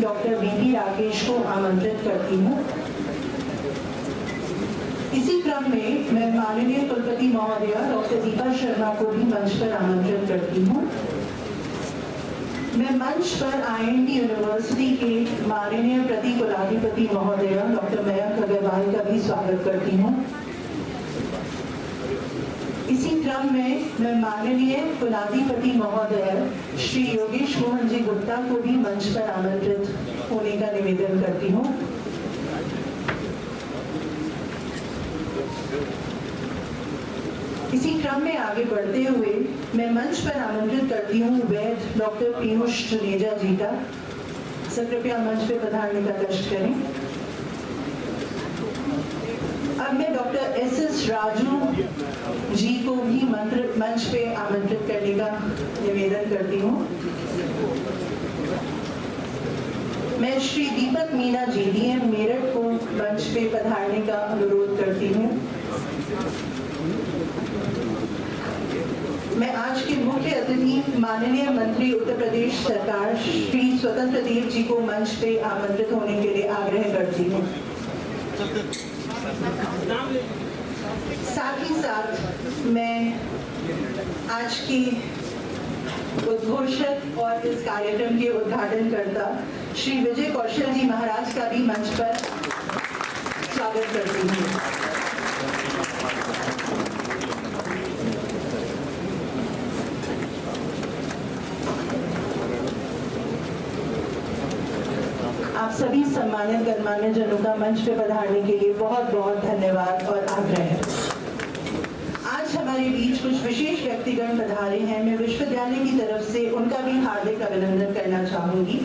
Doctor VP Rakesh को आमंत्रित करती हूँ। इसी क्रम में मैं माननीय कुलपति महोदया डॉक्टर दीपा शर्मा को भी मंच पर आमंत्रित करती हूँ। मैं मंच पर IIMT यूनिवर्सिटी के माननीय प्रति कुलाधिपति महोदया डॉक्टर मयंक अग्रवाल का भी स्वागत करती हूँ। इसी क्रम में मैं माननीय कुलाधिपति महोदय श्री योगेश मोहन जी गुप्ता को भी मंच पर आमंत्रित होने का निवेदन करती हूँ। इसी क्रम में आगे बढ़ते हुए मैं मंच पर आमंत्रित करती हूँ वैद्य डॉक्टर पीयूष जुनेजा जी का। सर कृपया मंच पे पधारने का कष्ट करें। अब मैं डॉक्टर SS राजू जी को भी मंच पे आमंत्रित करने का निवेदन करती हूँ। मैं श्री दीपक मीना जी DM मेरठ को मंच पे पधारने का अनुरोध करती हूँ। मैं आज के मुख्य अतिथि माननीय मंत्री उत्तर प्रदेश सरकार श्री स्वतंत्र देव जी को मंच पे आमंत्रित होने के लिए आग्रह करती हूँ। साथ ही साथ मैं आज की उद्घोषक और इस कार्यक्रम के उद्घाटन करता श्री विजय कौशल जी महाराज का भी मंच पर स्वागत करती हूँ। आप सभी सम्मानित गणमान्य जनों का मंच पे पधारने के लिए बहुत बहुत धन्यवाद और आग्रह है। आज हमारे बीच कुछ विशेष व्यक्तिगण पधारे हैं। मैं विश्वविद्यालय की तरफ से उनका भी हार्दिक अभिनंदन करना चाहूंगी।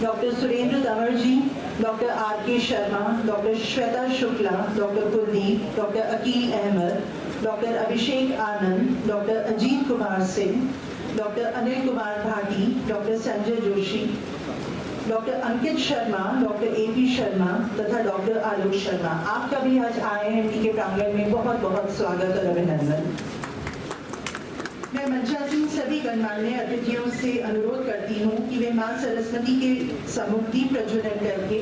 Doctor Surendra Tanwar ji, doctor RK Sharma, doctor Shweta Shukla, doctor Kuldeep, doctor Aqeel Ahmed, doctor Abhishek Anand, doctor Ajit Kumar Singh, doctor Anil Kumar Bhati, doctor Sanjay Joshi, doctor Ankit Sharma, डॉक्टर AP शर्मा तथा डॉक्टर आलोक शर्मा। आपका भी आज IIMT के प्रांगण में बहुत बहुत स्वागत और अभिनंदन। मैं मंचासीन सभी गणमान्य अतिथियों से अनुरोध करती हूँ कि वे मां सरस्वती के सम्मुख दीप प्रज्वलन करके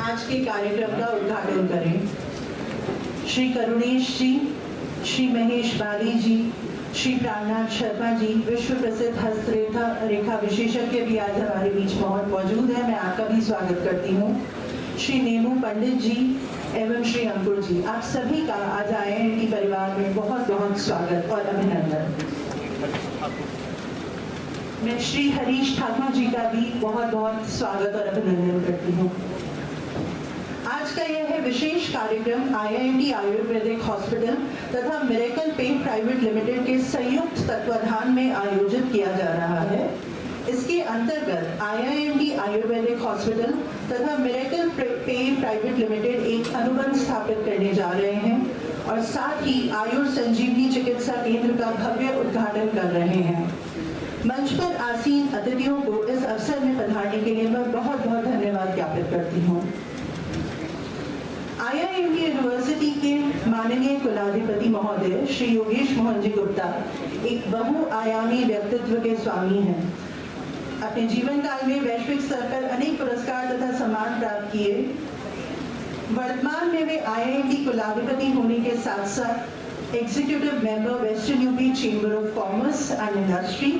आज के कार्यक्रम का उद्घाटन करें। श्री करुणेश जी, श्री महेश बाली जी, श्री प्राणनाथ शर्मा जी, विश्व प्रसिद्ध हस्तरेखा विशेषज्ञ भी आज हमारे बीच मौजूद है। मैं आपका भी स्वागत करती हूँ। श्री नेमू पंडित जी एवं श्री अंकुर जी, आप सभी का आज IIMT परिवार में बहुत बहुत स्वागत और अभिनंदन। मैं श्री हरीश ठाकुर जी का भी बहुत बहुत स्वागत और अभिनंदन करती हूँ। आज का यह विशेष कार्यक्रम IIMT आयुर्वेदिक हॉस्पिटल तथा मिरेकल पेन प्राइवेट लिमिटेड के संयुक्त तत्वाधान में आयोजित किया जा रहा है। इसके अंतर्गत IIMT आयुर्वेदिक हॉस्पिटल तथा मिरेकल पेन प्राइवेट लिमिटेड एक अनुबंध स्थापित करने जा रहे हैं और साथ ही आयुर संजीवनी चिकित्सा केंद्र का भव्य उद्घाटन कर रहे हैं। मंच पर आसीन अतिथियों को इस अवसर में पधारने के लिए मैं बहुत बहुत धन्यवाद ज्ञापित करती हूँ। IIMT यूनिवर्सिटी के माननीय कुलाधिपति महोदय श्री योगेश मोहन जी गुप्ता एक बहुआयामी व्यक्तित्व के स्वामी हैं। अपने जीवन काल में वैश्विक स्तर पर अनेक पुरस्कार तथा सम्मान प्राप्त किए। वर्तमान में वे IIMT कुलाधिपति होने के साथ साथ executive member western UP chamber of commerce and industry,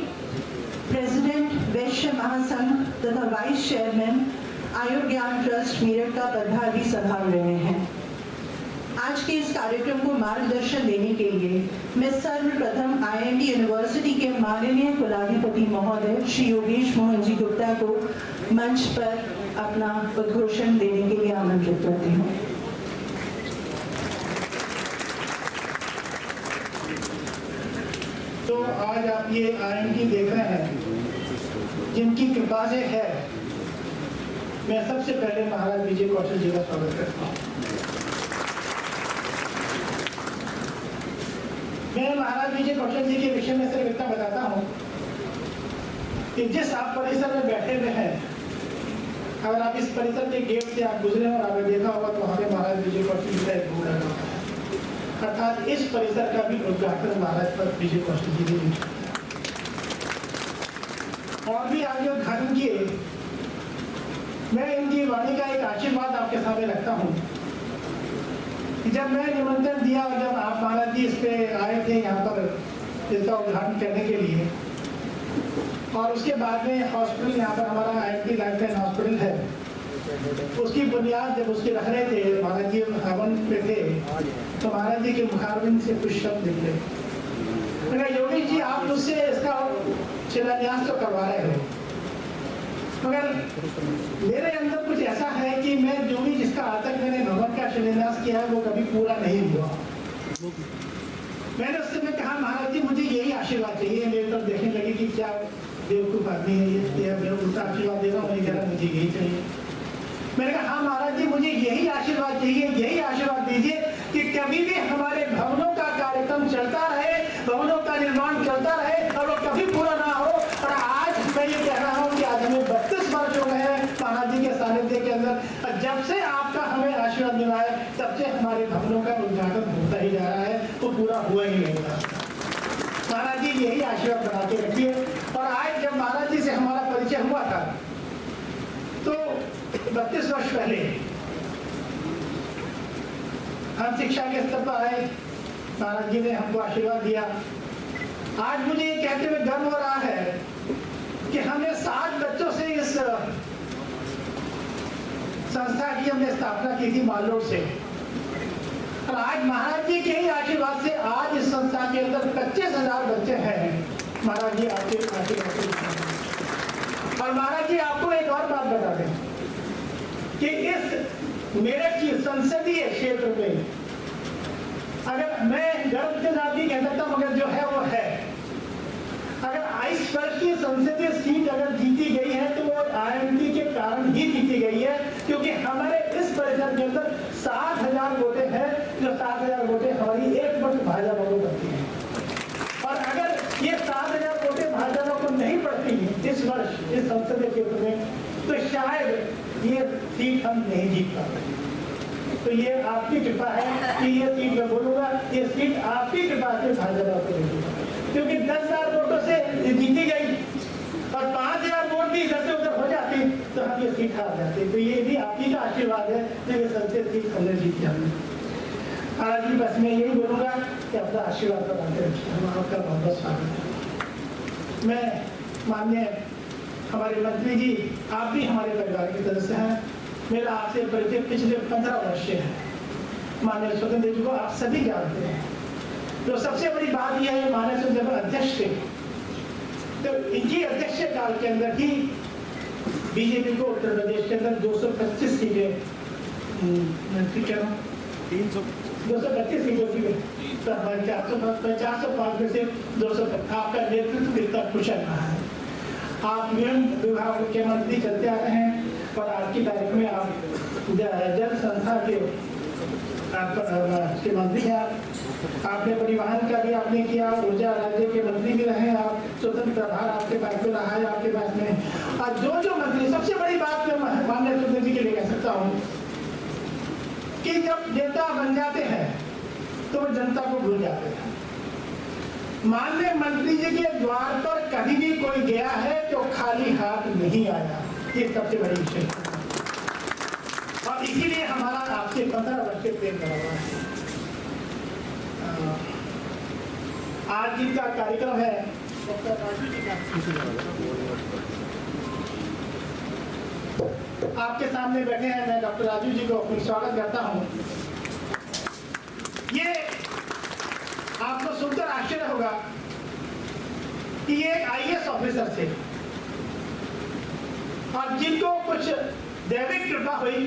president वैश्य महासंघ तथा vice chairman Ayurgyan trust Meerut का पदभार भी संभाल रहे हैं। आज के इस कार्यक्रम को मार्गदर्शन देने के लिए मैं सर्वप्रथम IIMT यूनिवर्सिटी के माननीय कुलाधिपति महोदय श्री योगेश मोहन जी गुप्ता को मंच पर अपना उद्घोषण देने के लिए आमंत्रित करती हूँ। तो आज आप ये IIMT देख रहे हैं, जिनकी कृपा से है। मैं सबसे पहले महाराज विजय कौशल जी का स्वागत करता हूँ। मैं महाराज विजय कौशल जी के विषय में सिर्फ इतना बताता हूँ कि जिस आप परिसर में बैठे हुए हैं, अगर आप इस परिसर के गेट से आप गुजरे और आपने देखा होगा तो हमें महाराज विजय कौशल जी का एक बोर्ड लगा है, अर्थात इस परिसर का भी उद्घाटन महाराज पर विजय कौशल जी ने और भी आगे उद्घाटन किए। मैं इनकी वाणी का एक आशीर्वाद आपके सामने रखता हूँ। जब मैं निमंत्रण दिया और जब आप महाराज जी इस पे आए थे यहाँ पर इसका उद्घाटन करने के लिए, और उसके बाद में हॉस्पिटल यहाँ पर हमारा IMT लाइफलाइन हॉस्पिटल है, उसकी बुनियाद जब उसके रख रहे थे, महाराज जी हवन पे थे, तो महाराज जी के मुखारबिंद से कुछ शब्द निकले। मैंने कहा योगी जी आप मुझसे इसका शिलान्यास तो करवा रहे हो, मगर मेरे अंदर कुछ ऐसा है कि मैं जो भी जिसका आज तक मैंने भवन का शिलान्यास किया है वो कभी पूरा नहीं हुआ। मैंने उससे मैं कहा महाराज जी मुझे यही आशीर्वाद चाहिए। मेरे तरफ देखने लगे कि क्या बेवकूफ आदमी है ये, मैं उल्टा आशीर्वाद दे रहा हूँ, कह रहा मुझे यही चाहिए। मैंने कहा हाँ महाराज जी मुझे यही आशीर्वाद चाहिए, यही आशीर्वाद दीजिए कि कभी भी हमारे भवनों का कार्यक्रम चलता रहे, भवनों का निर्माण चलता रहे और वो कभी पूरा ना हो। और आज मैं ये कह रहा हूँ कि आज हमें 32 वर्ष हो गए हैं महाराज जी के सानिध्य के अंदर, और जब से आपका हमें आशीर्वाद मिला है तब से हमारे भवनों का उद्घाटन होता ही जा रहा है, वो पूरा हुआ ही नहीं रहा। महाराज जी यही आशीर्वाद बना के रखिए। और आज जब महाराज जी से हमारा परिचय हुआ था तो 32 वर्ष पहले हम शिक्षा के स्तर पर आए, महाराज जी ने हमको आशीर्वाद दिया। आज मुझे ये कहते हुए गर्व हो रहा है कि हमने 60 बच्चों से इस संस्था की हमने स्थापना की थी मालोड से, और आज महाराज जी के ही आशीर्वाद से आज इस संस्था के अंदर 25,000 बच्चे हैं। महाराज जी आपके आशीर्वाद। और महाराज जी आपको एक और बात बता दें कि इस मेरठ की संसदीय क्षेत्र में अगर मैं गर्व के साथ भी कह सकता हूं, मगर जो है वो है, अगर 22 वर्ष की संसदीय सीट अगर जीती गई है तो वो IMT के कारण ही जीती गई है, क्योंकि हमारे इस परिसर के अंदर 60,000 वोटें हैं, जो 60,000 वोटें हमारी एक वोट भाजपा को पड़ती है। और अगर ये 60,000 वोटें भाजपा को नहीं पड़ती इस वर्ष इस संसदीय क्षेत्र में, तो शायद ये सीट हम नहीं जीत पाते। तो ये आपकी कृपा है कि ये सीट मैं बोलूंगा, ये सीट आपकी कृपा से भाजपा को मिली, क्योंकि 10,000 वोटों से जीती गई और 5,000 वोट भी इधर से उधर हो जाती तो हम ये सीट हार जाते। तो ये भी आपकी का आशीर्वाद है कि ये संसदीय सीट हमने जीती। हमने आज भी बस मैं यही बोलूंगा कि अपना आशीर्वाद बनाते रखिए। हम आपका बहुत बहुत स्वागत है। मैं माननीय हमारे मंत्री जी, आप भी हमारे परिवार के सदस्य हैं। मेरा आपसे परिचय पिछले 15 वर्ष से है। माननीय स्वतंत्र जी को आप सभी जानते हैं। तो सबसे बड़ी बात यह है, माननीय स्वतंत्र अध्यक्ष थे, तो इनकी अध्यक्ष काल के अंदर ही बीजेपी को उत्तर प्रदेश के अंदर 225 सीटें, मैं कह रहा हूँ 225 सीटों की 405 में से 200 आपका नेतृत्व कितना कुशल रहा है। आप विभाग के मंत्री चलते आ रहे हैं और आज की तारीख में आप जल संस्था के मंत्री हैं। आपने परिवहन का भी आपने किया, ऊर्जा राज्य के मंत्री भी रहे आप, स्वतंत्र प्रभार आपके पास में रहा है आपके पास में। और जो मंत्री, सबसे बड़ी बात मैं माननीय स्वतंत्र जी के लिए कह सकता हूँ कि जब नेता बन जाते हैं तो वो जनता को भूल जाते हैं। माननीय मंत्री जी के द्वार पर कभी भी कोई गया है तो खाली हाथ नहीं आया, ये सबसे बड़ी विशेषता है। और इसीलिए हमारा आपसे 15 वर्ष से प्रेम बना हुआ है। आज जिनका कार्यक्रम है डॉक्टर राजू जी का, आपके सामने बैठे हैं। मैं डॉक्टर राजू जी को अपनी स्वागत करता हूं। ये आपको सुनकर आश्चर्य होगा कि ये एक IAS ऑफिसर थे और जिनको कुछ दैविक कृपा हुई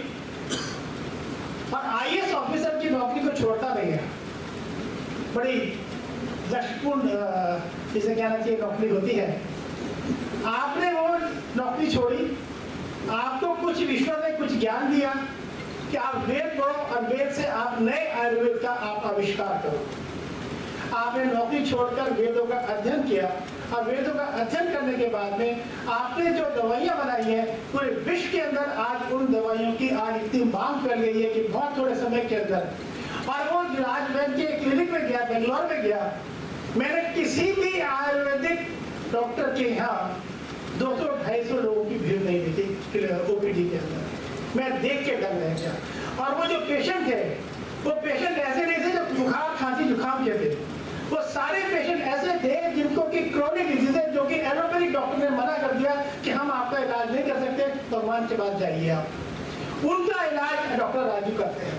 और IAS ऑफिसर की नौकरी को छोड़ता नहीं है। बड़ी दशपूर्ण जिसे कहना चाहिए नौकरी होती है। आपने वो नौकरी छोड़ी, आपको कुछ ईश्वर ने कुछ ज्ञान दिया कि आप वेद पढ़ो और वेद से आप नए आयुर्वेद का आप आविष्कार करो। आपने नौकरी छोड़कर वेदों का अध्ययन किया और वेदों का अध्ययन करने के बाद में आपने जो दवाइयां बनाई है पूरे विश्व के अंदर आज उन दवाइयों की आज इतनी मांग कर गई है कि बहुत थोड़े समय के अंदर। और वो राजबैंक के क्लिनिक में गया, बेंगलोर में गया, मैंने किसी भी आयुर्वेदिक डॉक्टर के यहाँ 200-250 लोगों की भीड़ नहीं देखी ओपीडी के अंदर। मैं देख के डर रह गया। और वो जो पेशेंट थे, वो पेशेंट ऐसे नहीं थे जो बुखार खांसी जुकाम के थे, वो सारे पेशेंट ऐसे थे जिनको कि क्रोनिक डिजीज है, जो कि एलोपैथिक डॉक्टर ने मना कर दिया कि हम आपका इलाज नहीं कर सकते, भगवान के पास जाइए आप। उनका इलाज डॉक्टर राजू करते हैं।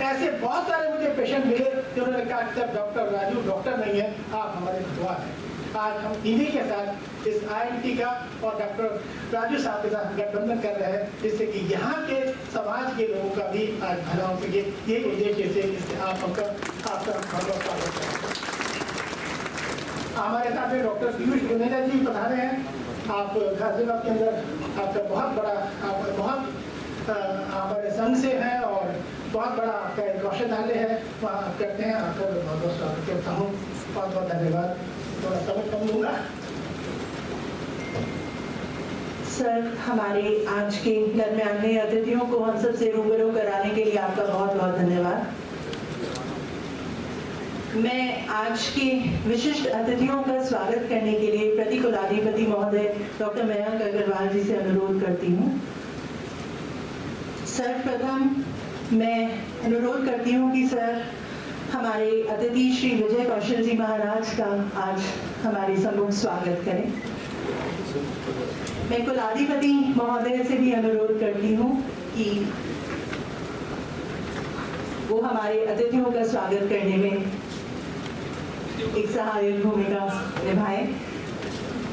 ऐसे बहुत सारे मुझे पेशेंट मिले जिन्होंने कहा कि सर डॉक्टर राजू डॉक्टर नहीं है, आप हमारे भगवान हैं। आज हम इन्हीं के साथ इस IMT का और डॉक्टर राजू साहब के साथ गठबंधन कर रहे हैं, जिससे कि यहाँ के समाज के लोगों का भी आज भला हो सके। ये उद्देश्य से आप हमका आपका बहुत स्वागत करते हैं। हमारे साथ में डॉक्टर पीयूष गुनेजा जी बता रहे हैं। आप गाजियाबाद के अंदर आपका बहुत बड़ा हमारे संघ से है और बहुत बड़ा आपका एक औषधालय है, वहाँ आप करते हैं। आपका बहुत बहुत स्वागत करता हूँ, बहुत बहुत धन्यवाद। थोड़ा समय कम लूँगा। सर, हमारे आज के दरमियाने अतिथियों को हम सबसे रूबरू कराने के लिए आपका बहुत बहुत धन्यवाद। मैं आज के विशिष्ट अतिथियों का स्वागत करने के लिए प्रतिकुलाधिपति महोदय डॉक्टर मयंक अग्रवाल जी से अनुरोध करती हूँ। सर्वप्रथम मैं अनुरोध करती हूँ कि सर हमारे अतिथि श्री विजय कौशल जी महाराज का आज हमारे सम्मुख स्वागत करें। मैं कुलाधिपति महोदय से भी अनुरोध करती हूँ कि वो हमारे अतिथियों का स्वागत करने में एक सहायक भूमिका निभाएं।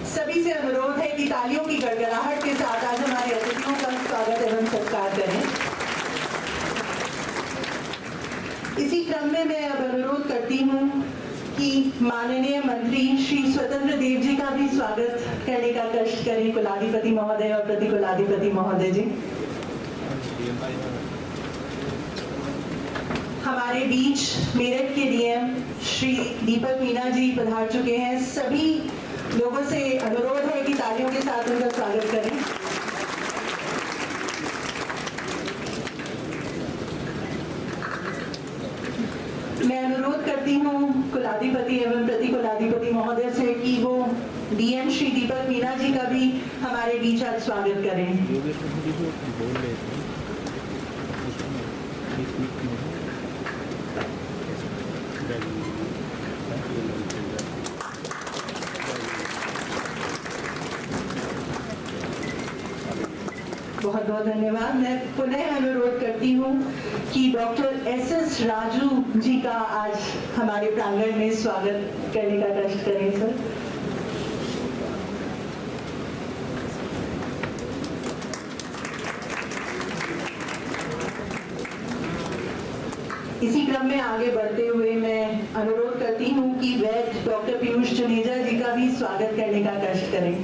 सभी से अनुरोध है कि तालियों की गड़गड़ाहट के साथ आज हमारे अतिथियों का स्वागत एवं सत्कार करें। इसी क्रम में मैं अब अनुरोध करती हूँ कि माननीय मंत्री श्री स्वतंत्र देव जी का भी स्वागत करने का कष्ट करें, कुलाधिपति महोदय और प्रतिकुलाधिपति महोदय जी। हमारे बीच मेरठ के डीएम श्री दीपक मीना जी पधार चुके हैं। सभी लोगों से अनुरोध है कि तालियों के साथ उनका स्वागत करें। मैं अनुरोध करती हूँ कुलाधिपति एवं प्रतिकुलाधिपति महोदय से कि वो डीएम श्री दीपक मीना जी का भी हमारे बीच आज स्वागत करें। बहुत बहुत धन्यवाद। मैं पुनः अनुरोध करती हूँ कि डॉक्टर SS राजू जी का आज हमारे प्रांगण में स्वागत करने का कष्ट करें सर। इसी क्रम में आगे बढ़ते हुए मैं अनुरोध करती हूँ कि वैद्य डॉक्टर पीयूष जुनेजा जी का भी स्वागत करने का कष्ट करें।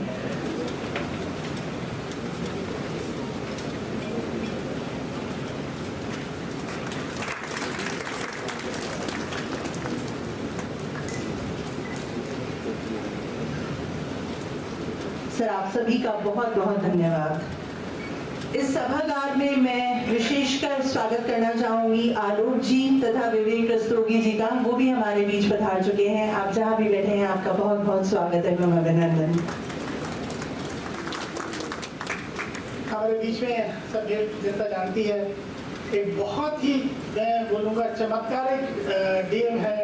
सर, आप सभी का बहुत बहुत धन्यवाद। इस सभागार में मैं विशेषकर स्वागत करना चाहूंगी आलोक जी तथा विवेक रस्तोगी जी का। वो भी हमारे बीच पधार चुके हैं। आप जहां भी बैठे हैं, आपका बहुत बहुत स्वागत एवं अभिनंदन। हमारे बीच में सब जनता जानती है, एक बहुत ही मैं बोलूँगा चमत्कारिक डीएम है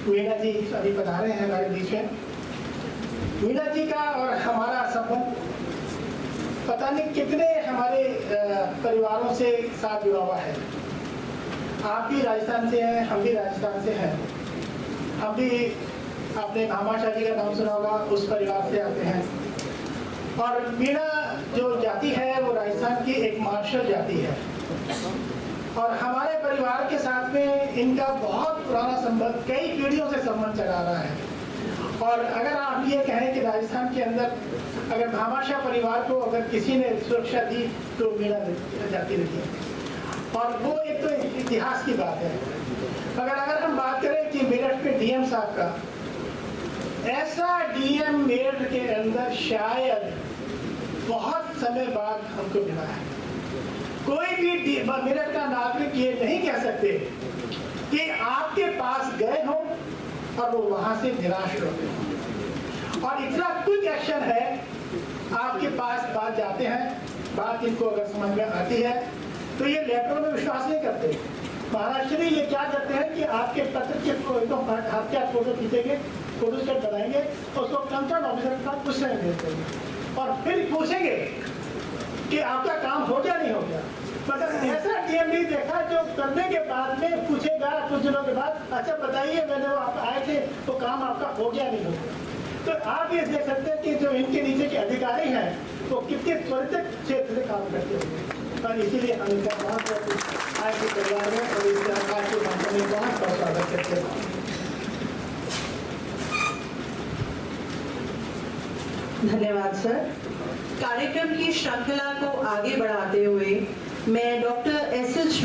मीना जी, अभी पधारे हैं हमारे बीच में। मीना जी का और हमारा संबंध पता नहीं कितने हमारे परिवारों से साथ जुड़ा हुआ है। आप भी राजस्थान से हैं, हम भी राजस्थान से हैं। हम भी आपने भामाशाह जी का नाम सुना होगा, उस परिवार से आते हैं। और मीना जो जाति है वो राजस्थान की एक मार्शल जाति है और हमारे परिवार के साथ में इनका बहुत पुराना संबंध, कई पीढ़ियों से संबंध चला रहा है। और अगर आप ये कहें कि राजस्थान के अंदर अगर भामाशाह परिवार को अगर किसी ने सुरक्षा दी तो मीना जाती रही है। और वो एक तो इतिहास की बात है। अगर हम बात करें कि मेरठ के डीएम साहब का, ऐसा डीएम मेरठ के अंदर शायद बहुत समय बाद हमको मिला है। कोई भी मेरठ का नागरिक ये नहीं कह सकते कि आपके पास गए हो और वो वहां से निराश हो गए। और इतना कुछ एक्शन है आपके पास बात जाते हैं, बात इनको अगर समझ में आती है तो ये लेटरों में विश्वास नहीं करते। महाराष्ट्र ये क्या करते हैं कि आपके पत्र के हाथ के हाथ फोटो खींचेंगे, फोटो स्टेट बनाएंगे, उसको कंसर्न ऑफिसर के पास पूछने भेजते हैं और फिर पूछेंगे कि आपका काम हो गया नहीं हो गया। मतलब ऐसा डीएम नहीं देखा जो करने के बाद में पूछेगा कुछ दिनों के बाद, अच्छा बताइए मैंने वो आप आए थे तो काम आपका हो गया नहीं हो गया। तो आप ये देख सकते हैं कि जो इनके नीचे के अधिकारी हैं वो कितने त्वरित क्षेत्र से काम करते हैं और इसीलिए हम इनका बहुत आज के परिवार में और इस सरकार के मंत्री में बहुत बहुत स्वागत करते हैं। धन्यवाद सर। कार्यक्रम की श्रृंखला को आगे बढ़ाते हुए मैं डॉक्टर एस.एस.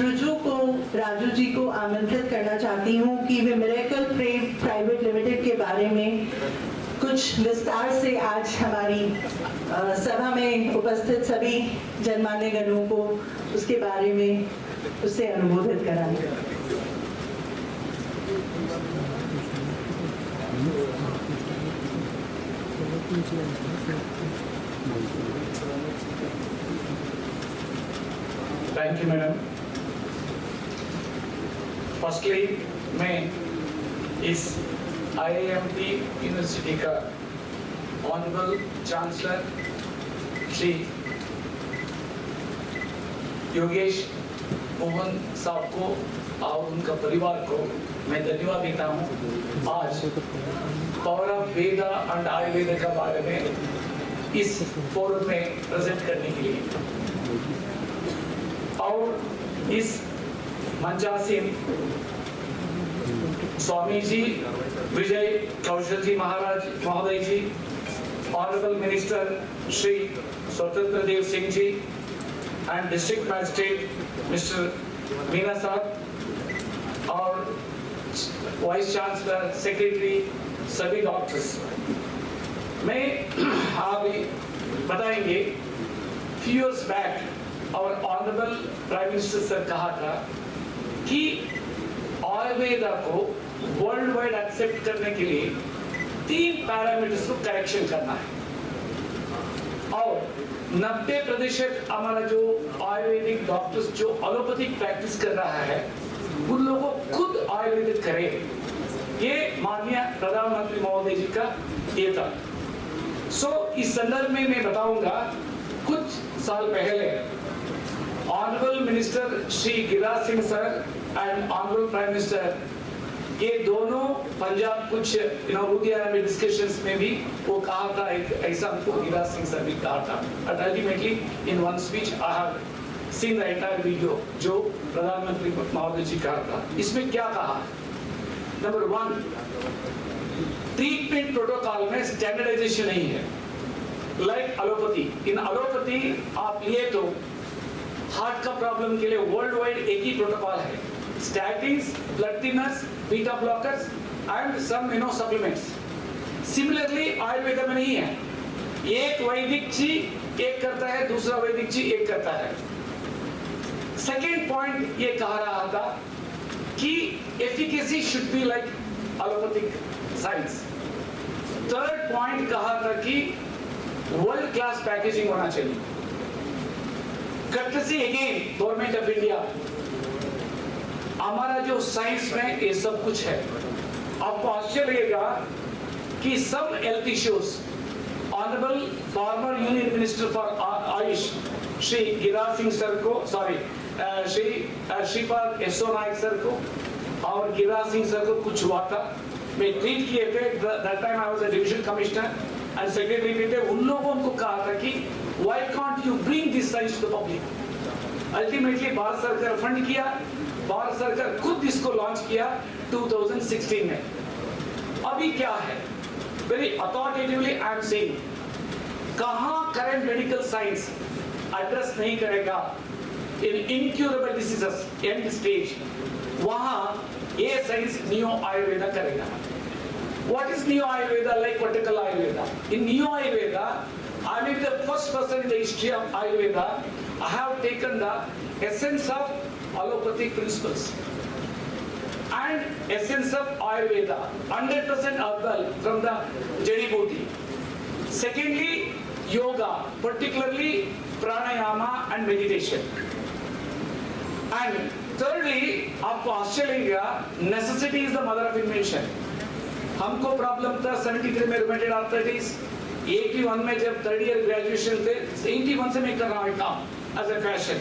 राजू जी को आमंत्रित करना चाहती हूँ कि वे मिरेकल प्राइवेट लिमिटेड के बारे में कुछ विस्तार से आज हमारी सभा में उपस्थित सभी जनमान्य गणों को उसके बारे में उससे अनुमोदित कराएं। Thank you madam. फर्स्टली मैं इस IIMT यूनिवर्सिटी का ऑनरेबल चांसलर श्री योगेश मोहन साहब को और उनका परिवार को मैं धन्यवाद देता हूँ आज power of Veda and Ayurveda के बारे में इस फोरम में प्रेजेंट करने के लिए और इस मंचासीन स्वामी जी विजय कौशल जी महाराज महोदय जी, honourable minister Shri Swatantra Dev Singh ji and district magistrate mister Meena Sahab और वाइस चांसलर सेक्रेटरी सभी डॉक्टर्स, मैं आप बताएंगे फ्यू इयर्स बैक और ऑनरेबल प्राइम मिनिस्टर सर कहा था कि आयुर्वेदा को वर्ल्ड वाइड एक्सेप्ट करने के लिए 3 पैरामीटर्स को करेक्शन करना है और 90% हमारा जो आयुर्वेदिक डॉक्टर्स जो एलोपैथिक प्रैक्टिस कर रहा है उन लोगों को खुद आयुर्वेदिक करे, ये माननीय प्रधानमंत्री महोदय जी का ये था। इस संदर्भ में मैं बताऊंगा कुछ साल पहले honourable minister Shri Giriraj Singh sir and honourable prime minister ये दोनों पंजाब कुछ लुधियाना में डिस्कशंस में भी वो कहा था, एक ऐसा हमको गिरिराज सिंह सर भी कहा था। But ultimately in one speech I have seen the entire video जो प्रधानमंत्री महोदय जी कहा था। इसमें क्या कहा? नंबर 1, ट्रीटमेंट प्रोटोकॉल में स्टैंडर्डाइजेशन नहीं है लाइक एलोपैथी। इन एलोपैथी आप लिए तो हार्ट का प्रॉब्लम के लिए वर्ल्ड वाइड एक ही प्रोटोकॉल है, statins, blood thinners, beta blockers and some supplements. Similarly Ayurveda में नहीं है, एक वैदिक जी एक करता है, दूसरा वैदिक जी एक करता है। सेकेंड पॉइंट ये कह रहा था कि efficacy should be like allopathic science. Third point कहा था कि वर्ल्ड क्लास पैकेजिंग होना चाहिए। courtesy again government of India, हमारा जो साइंस में ये सब कुछ है। आपको आश्चर्य लगेगा कि some health issues honourable former union minister for AYUSH Shri Giriraj Singh sir को, श्री श्रीपाद येसो नायक सर को और गिरिराज सिंह सर को कुछ हुआ था, मैं ट्रीट किए थे। That time I was a division commissioner and secretary भी थे। उन लोगों को कहा था कि why can't you bring this science to the public. Ultimately Bharat सरकार फंड किया, भारत सरकार खुद इसको लॉन्च किया 2016 में। अभी क्या है, very authoritatively I am saying, कहां करंट मेडिकल साइंस एड्रेस नहीं करेगा इन इनक्यूरेबल डिसीजेस एंड स्टेज, वहां ये साइंस नियो आयुर्वेदा करेगा। What is neo Ayurveda? Like vertical Ayurveda. In neo Ayurveda I may be the first person in the history of Ayurveda. I have taken the essence of allopathic principles and essence of Ayurveda, 100% herbal from the Jadi Booty. Secondly, yoga, particularly pranayama and meditation. And thirdly, आपको आश्चर्य लगेगा, necessity is the mother of invention. हमको problem था 73 में rheumatoid arthritis, 81 में जब third year graduation थे, 81 से मैं कर रहा हूँ काम एज ए फैशन.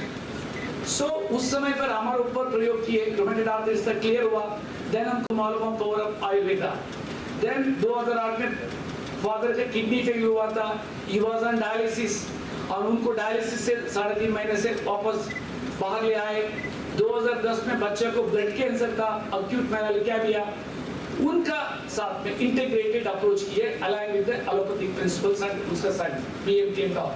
सो उस समय पर हमारे ऊपर प्रयोग किए, रूमेटेड आर्थराइटिस तक क्लियर हुआ. देन हमको मालूम हुआ पावर ऑफ आयुर्वेदा. देन 2008 में फादर का किडनी फेल हुआ था, ही वाज ऑन डायलिसिस, और उनको डायलिसिस से 3.5 महीने से वापस बाहर ले आए. 2010 में बच्चे को ब्लड कैंसर था, अक्यूट मेलालिकामिया, उनका साथ में इंटीग्रेटेड अप्रोच किए align with the allopathic principles and उसका science BMT and all.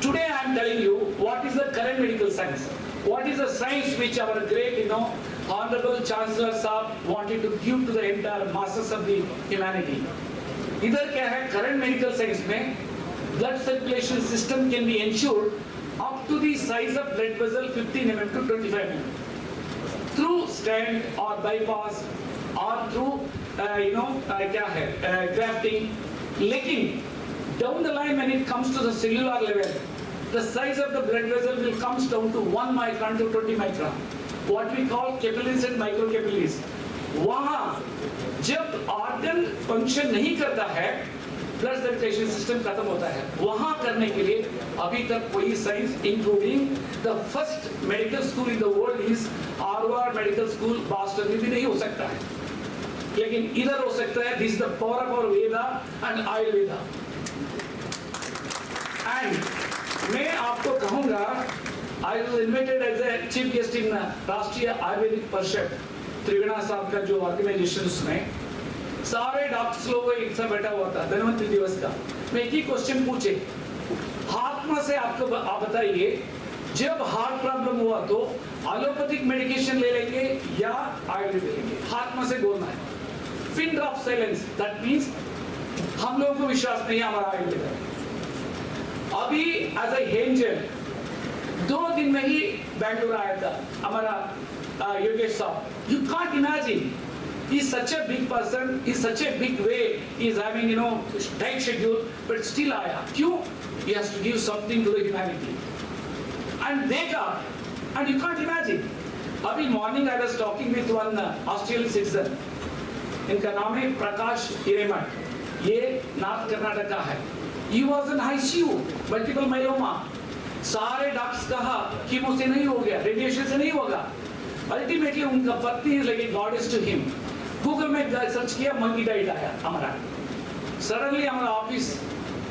Today I am telling you what is the current medical science, what is the science which our great honorable chancellor साहब wanted to give to the entire masses of the humanity. इधर क्या है, current medical science में blood circulation system can be ensured up to the size of blood vessel 15 mm to 25 mm through stent or bypass or through क्या है grafting. लेकिन down the line when it comes to the cellular level, the size of the blood vessel will comes down to 1 micron to 20 micron, what we call capillaries and microcapillaries. वहाँ जब organ function नहीं करता है, blood circulation system खत्म होता है. वहाँ करने के लिए अभी तक कोई science, including the first medical school in the world is Harvard medical school Boston में भी नहीं हो सकता है, लेकिन इधर हो सकता है. This the power of our Veda and Ayurveda. And मैं आपको कहूंगा, I was invited as a chief guest in Rashtriya Ayurvedic परिषद त्रिवेणा साहब का जो ऑर्गेनाइजेशन, उसमें सारे डॉक्टर्स लोग एक साथ बैठा हुआ था धन्वंतरि दिवस का. मैं एक ही क्वेश्चन पूछे, हार्ट से आपको आप बताइए, जब हार्ट प्रॉब्लम हुआ तो एलोपैथिक मेडिकेशन ले लेंगे या आयुर्वेद लेंगे? हार्ट से बोलना है. Pin drop silence, that means हम लोगों को विश्वास नहीं है हमारा आयुर्वेद है. अभी एज ए एंजल 2 दिन में ही बैंगलोर आया था हमारा योगेश साहब. You can't imagine, he is such a big person, he is such a big way, he is having tight schedule, but still आया. क्यों? He has to give something to the humanity. And देखा, and you can't imagine. अभी morning I was talking with one Australian citizen. इनका नाम है प्रकाश हिरेमठ, ये north Karnataka का है. He was in ICU, multiple myeloma. सारे डॉक्टर्स कहा कीमो से नहीं हो गया, रेडिएशन से नहीं होगा. अल्टीमेटली उनका पत्नी लगी God is to him. Google में सर्च किया, मंकी डाइट आया हमारा. सडनली हमारा ऑफिस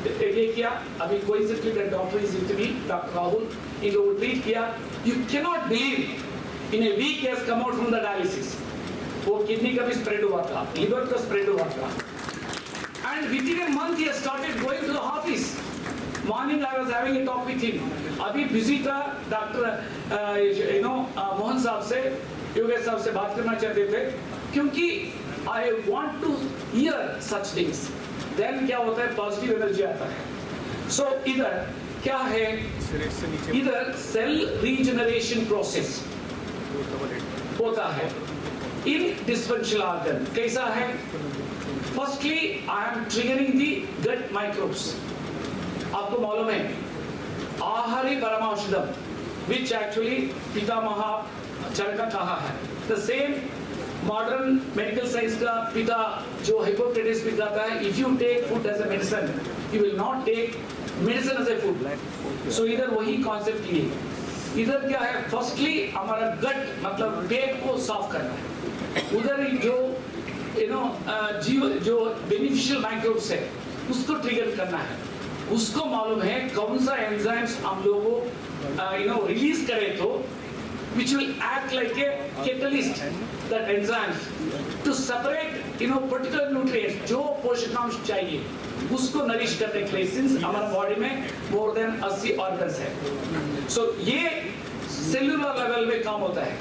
ये किया, अभी कोई से doctor is with me, doctor Rahul, इनको ट्रीट किया. You can not believe, in a week he has come out from the dialysis. वो किडनी का भी स्प्रेड हुआ था, लिवर का स्प्रेड हुआ था. And within a month he has started going to the office. Morning I was having a talk with him. अभी busy था डॉक्टर मोहन साहब से, योगेश साहब से बात करना चाहते थे, क्योंकि I want to hear such things. Then क्या होता है, पॉजिटिव एनर्जी आता है. So इधर क्या है, इधर सेल रीजनरेशन प्रोसेस होता है इन डिस्फंक्शनल ऑर्गन. कैसा है? Firstly, I am triggering the gut microbes. आपको मालूम है आहारी परमाऔषधम, which actually पितामह चरका कहा है. The same modern medical science का पिता जो हिप्पोक्रेटिस भी कहता है, if you take food as a medicine, you will not take medicine as a food. So इधर वही concept लिए. इधर क्या है? Firstly, हमारा gut मतलब पेट को साफ करना है. उधर जो जीव जो बेनिफिशियल माइक्रोब्स है उसको ट्रिगर करना है. उसको मालूम है कौन सा एंजाइम्स हम लोगों को रिलीज करें तो which will act like a catalyst, that enzymes to separate particular nutrients जो पोषकांश चाहिए उसको नरिश करने के लिए. सिंस हमारा बॉडी में मोर देन 80 ऑर्गन्स है. सो ये सेलुलर लेवल में काम होता है.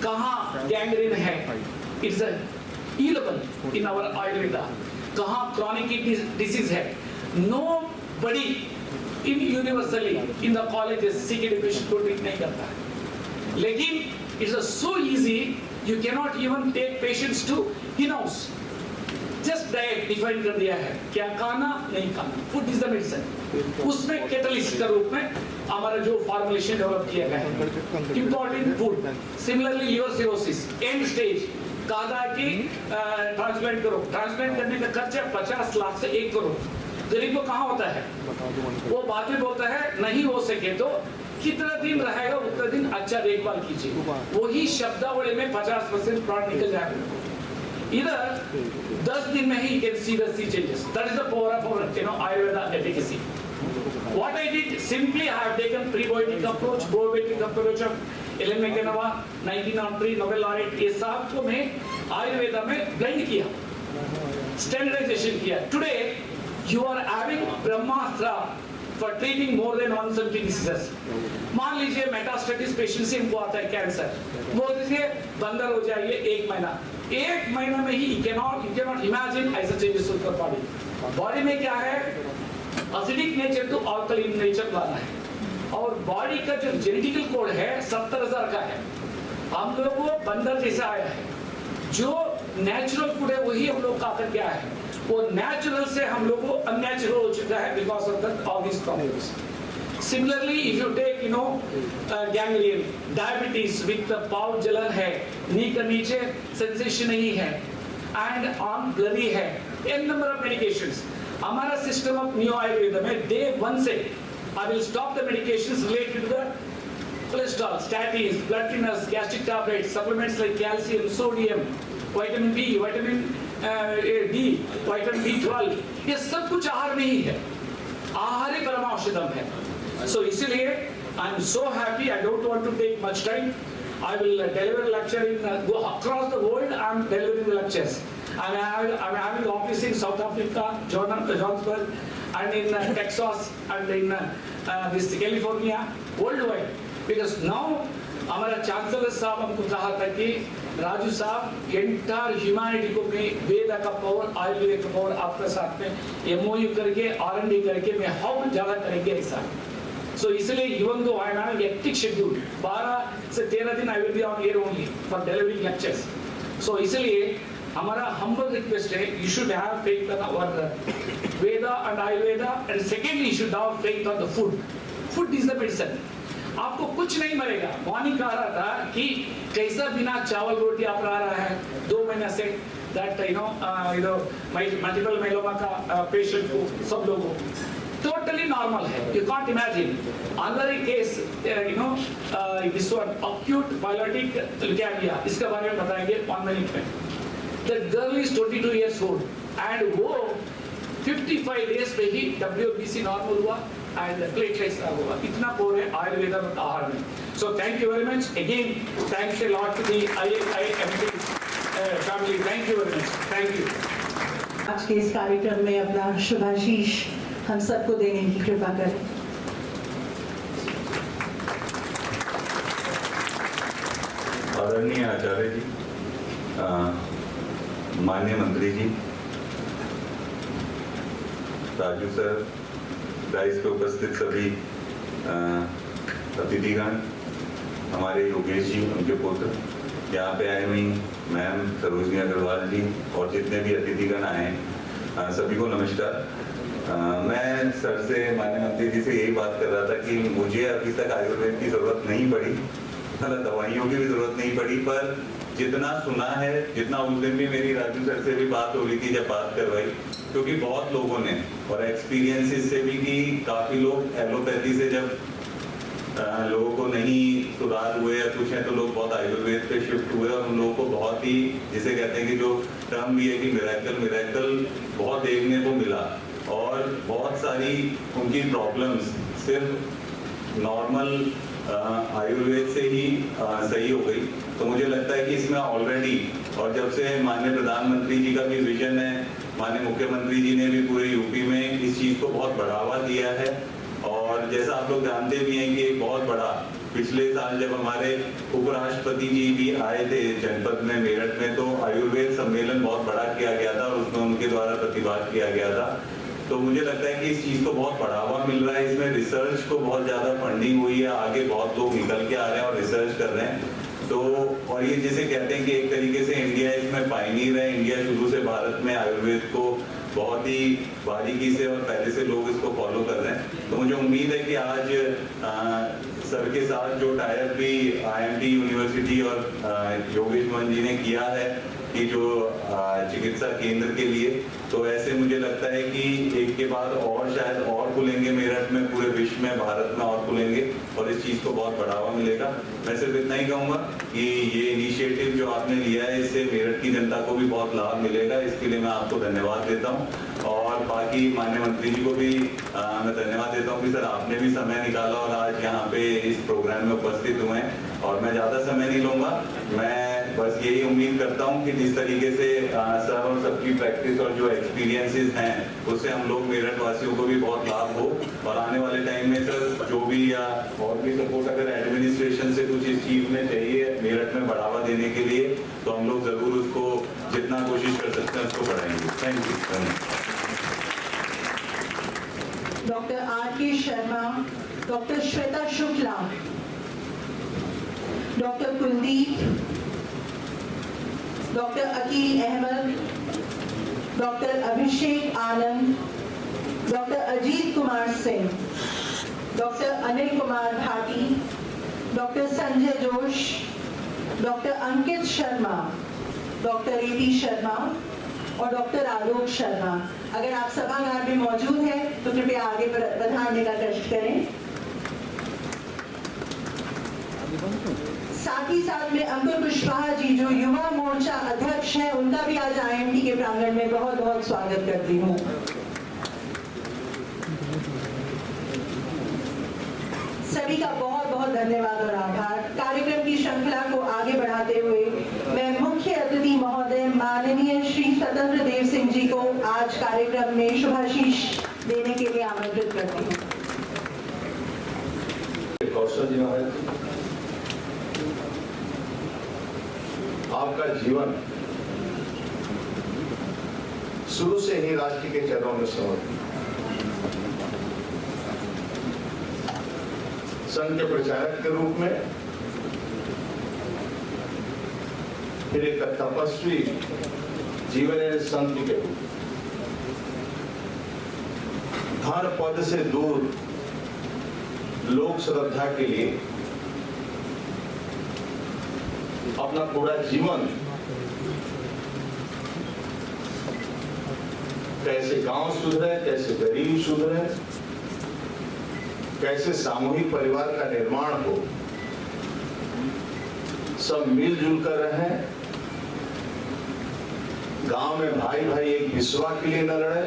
कहाँ गैंग्रीन है, it's a healable in our Ayurveda. कहाँ chronic disease है, nobody in universally in the colleges CK education को treat नहीं करता है. लेकिन it's so easy, you cannot even take patients to in-house. Just diet define कर दिया है, क्या खाना नहीं खाना, फूड इज द मेडिसिन। उसमें कैटलिस्ट के रूप में हमारा जो फॉर्मुलेशन डेवलप किया गया है, important food. Similarly liver cirrhosis and stage कहा कि ट्रांसप्लांट करो, ट्रांसप्लांट करने का खर्चा 50 लाख से 1 करोड़। गरीब को कहाँ होता है, वो बाद में बोलता है नहीं हो सके तो कितना दिन रहेगा उतना दिन अच्छा देखभाल कीजिए, वही शब्दावली में 50% प्राण निकल जाएगा। इधर 10 दिन में ही can see the see changes. That is the power of Ayurveda efficacy. What I did simply I have taken prebiotic approach, probiotic approach of Elie मैकेनवा 1903 नोबेल लॉरेट, ये सब को मैं आयुर्वेदा में ब्लेंड किया, स्टैंडर्डाइजेशन किया। Today you are having Brahmastra for treating more than 170 diseases. मान लीजिए मेटास्टेटिस पेशेंट से इनको आता है कैंसर, बोल दीजिए बंदर हो जाइए 1 महीना, 1 महीना में ही यू कैन नॉट इमेजिन ऐसा चेंजेस होकर बॉडी में क्या है, acidic nature to alkaline nature लाना है। और बॉडी का जो जेनेटिकल कोड है 70,000 का है। हम लोग को बंदर जैसा आया है, जो नेचुरल फूड है वही हम लोग खाकर क्या है, वो नेचुरल से हम लोग को अननेचुरल हो चुका है because of that all this problems. Similarly, if you take ganglion, diabetes with the पाव जलन है, नी का नीचे सेंसेशन नहीं है, and arm blurry है, n number of medications। हमारा सिस्टम ऑफ न्यू आयुर्वेदा में डे 1 से I will stop the medications related to the cholesterol, statins, blood thinners, gastric tablets, supplements like calcium, sodium, vitamin B, vitamin D, vitamin B12, ये सब कुछ आहार में ही है, आहार ही परम औषधम है। So इसीलिए I am so happy, I don't want to take much time, I will deliver lecture in go across the world, I am delivering the lectures. I am having office in South Africa, Johannesburg, and in Texas, and in this California, worldwide. Because now हमारा chancellor साहब हमको कहा था कि राजू साहब entire humanity को मैं वेद का पावर, आयुर्वेद का पावर आपके साथ में MOU करके R&D करके मैं हाउ ज़्यादा करेंगे ऐसा। So इसलिए even though I am having a hectic schedule, 12 से 13 दिन I will be on air only for delivering lectures. So इसलिए हमारा humble request है, you should have faith on our Veda and Ayurveda, and secondly you should have faith on the food. Food is the medicine. आपको कुछ नहीं मरेगा। Morning कह रहा था कि कैसा बिना चावल रोटी आप रह रहा है 2 महीने से, that मल्टीपल मेलोमा का पेशेंट को सब लोगों totally normal है, you can't imagine. Another case, this one acute paralytic leukemia, इसके बारे में बताएंगे 1 मिनट में। The girl is 22 years old and वो 55 days पे ही WBC normal हुआ and platelets हुआ। इतना पोर है आयुर्वेदा में आहार में। So thank you very much again. Thanks a lot to the IIMT family. Thank you very much. Thank you. आज के इस कार्यक्रम में अपना शुभाशीष हम सबको देने की कृपा करें। आदरणीय आचार्य जी, माननीय मंत्री जी, राजू सर, डाइस पे उपस्थित सभी अतिथिगण, हमारे योगेश जी, उनके पुत्र, यहाँ पे आए हुई मैम सरोजनी अग्रवाल जी और जितने भी अतिथिगण आए हैं, सभी को नमस्कार। मैं सर से, माननीय मंत्री जी से यही बात कर रहा था कि मुझे अभी तक आयुर्वेद की जरूरत नहीं पड़ी, मतलब दवाइयों की भी जरूरत नहीं पड़ी, पर जितना सुना है, जितना उस दिन भी मेरी राजू सर से भी बात हो रही थी जब बात करवाई, क्योंकि बहुत लोगों ने और एक्सपीरियंसेस से भी कि काफ़ी लोग एलोपैथी से जब लोगों को नहीं सुधार हुए या कुछ है तो लोग बहुत आयुर्वेद पे शिफ्ट हुए और उन लोगों को बहुत ही, जिसे कहते हैं कि जो टर्म भी है कि मिरेकल बहुत देखने को मिला और बहुत सारी उनकी प्रॉब्लम्स सिर्फ नॉर्मल आयुर्वेद से ही सही हो गई। तो मुझे लगता है कि इसमें ऑलरेडी, और जब से माननीय प्रधानमंत्री जी का भी विजन है, माननीय मुख्यमंत्री जी ने भी पूरे यूपी में इस चीज़ को बहुत बढ़ावा दिया है। और जैसा आप लोग जानते भी हैं कि एक बहुत बड़ा, पिछले साल जब हमारे उपराष्ट्रपति जी भी आए थे जनपद में मेरठ में, तो आयुर्वेद सम्मेलन बहुत बड़ा किया गया था और उसमें उनके द्वारा प्रतिवाद किया गया था। तो मुझे लगता है कि इस चीज़ को बहुत बढ़ावा मिल रहा है, इसमें रिसर्च को बहुत ज़्यादा फंडिंग हुई है, आगे बहुत लोग निकल के आ रहे हैं और रिसर्च कर रहे हैं। तो और ये जैसे कहते हैं कि एक तरीके से इंडिया इसमें पायनियर है, इंडिया शुरू से भारत में आयुर्वेद को बहुत ही बारीकी से और पहले से लोग इसको फॉलो कर रहे हैं। तो मुझे उम्मीद है कि आज सर के साथ जो टाइप भी IMT यूनिवर्सिटी और योगेश मोहन जी ने किया है कि जो चिकित्सा केंद्र के लिए, तो ऐसे मुझे लगता है कि एक के बाद और शायद और खुलेंगे मेरठ में, पूरे विश्व में, भारत में और खुलेंगे और इस चीज़ को बहुत बढ़ावा मिलेगा। मैं सिर्फ इतना ही कहूँगा कि ये इनिशिएटिव जो आपने लिया है इससे मेरठ की जनता को भी बहुत लाभ मिलेगा, इसके लिए मैं आपको धन्यवाद देता हूँ। और बाकी माननीय मंत्री जी को भी मैं धन्यवाद देता हूँ कि सर आपने भी समय निकाला और आज यहाँ पे इस प्रोग्राम में उपस्थित हुए हैं। और मैं ज़्यादा समय नहीं लूँगा, मैं बस यही उम्मीद करता हूँ कि जिस तरीके से सर और सबकी प्रैक्टिस और जो एक्सपीरियंसेस हैं उससे हम लोग मेरठ वासियों को भी बहुत लाभ हो। और आने वाले टाइम में सर जो भी या और भी सपोर्ट अगर एडमिनिस्ट्रेशन से कुछ इस चीज़ में चाहिए मेरठ में बढ़ावा देने के लिए, तो हम लोग ज़रूर उसको जितना कोशिश कर सकते हैं उसको बढ़ाएंगे। Thank you. Doctor R.K. Sharma, doctor Shweta Shukla, doctor Kuldeep, doctor Aqeel Ahmed, doctor Abhishek Anand, doctor Ajit Kumar Singh, doctor Anil Kumar Bhati, doctor Sanjay Josh, doctor Ankit Sharma, doctor A.P. Sharma और डॉक्टर आलोक शर्मा। अगर आप सभागार में मौजूद हैं तो कृपया आगे बढ़ाने का कष्ट करें। साथ ही साथ में अंकुर कुशवाहा जी जो युवा मोर्चा अध्यक्ष हैं, उनका भी आज IMT के प्रांगण में बहुत बहुत स्वागत करती हूँ। सभी का बहुत बहुत धन्यवाद और आभार। कार्यक्रम की श्रृंखला को आगे बढ़ाते हुए मैं मुख्य अतिथि महोदय माननीय श्री स्वतंत्र देव सिंह जी को आज कार्यक्रम में शुभाशीष देने के लिए आमंत्रित करती हूँ। कौशल जी महाराज, आपका जीवन शुरू से ही राष्ट्र के चरणों में समर्पित। संघ के प्रचारक के रूप में, फिर एक तपस्वी जीवन संत के रूप में, धन पद से दूर लोक श्रद्धा के लिए अपना पूरा जीवन कैसे गांव सुधरे, कैसे गरीब सुधरे, कैसे सामूहिक परिवार का निर्माण हो, सब मिलजुल कर रहें, गांव में भाई भाई एक विश्वा के लिए न लड़े,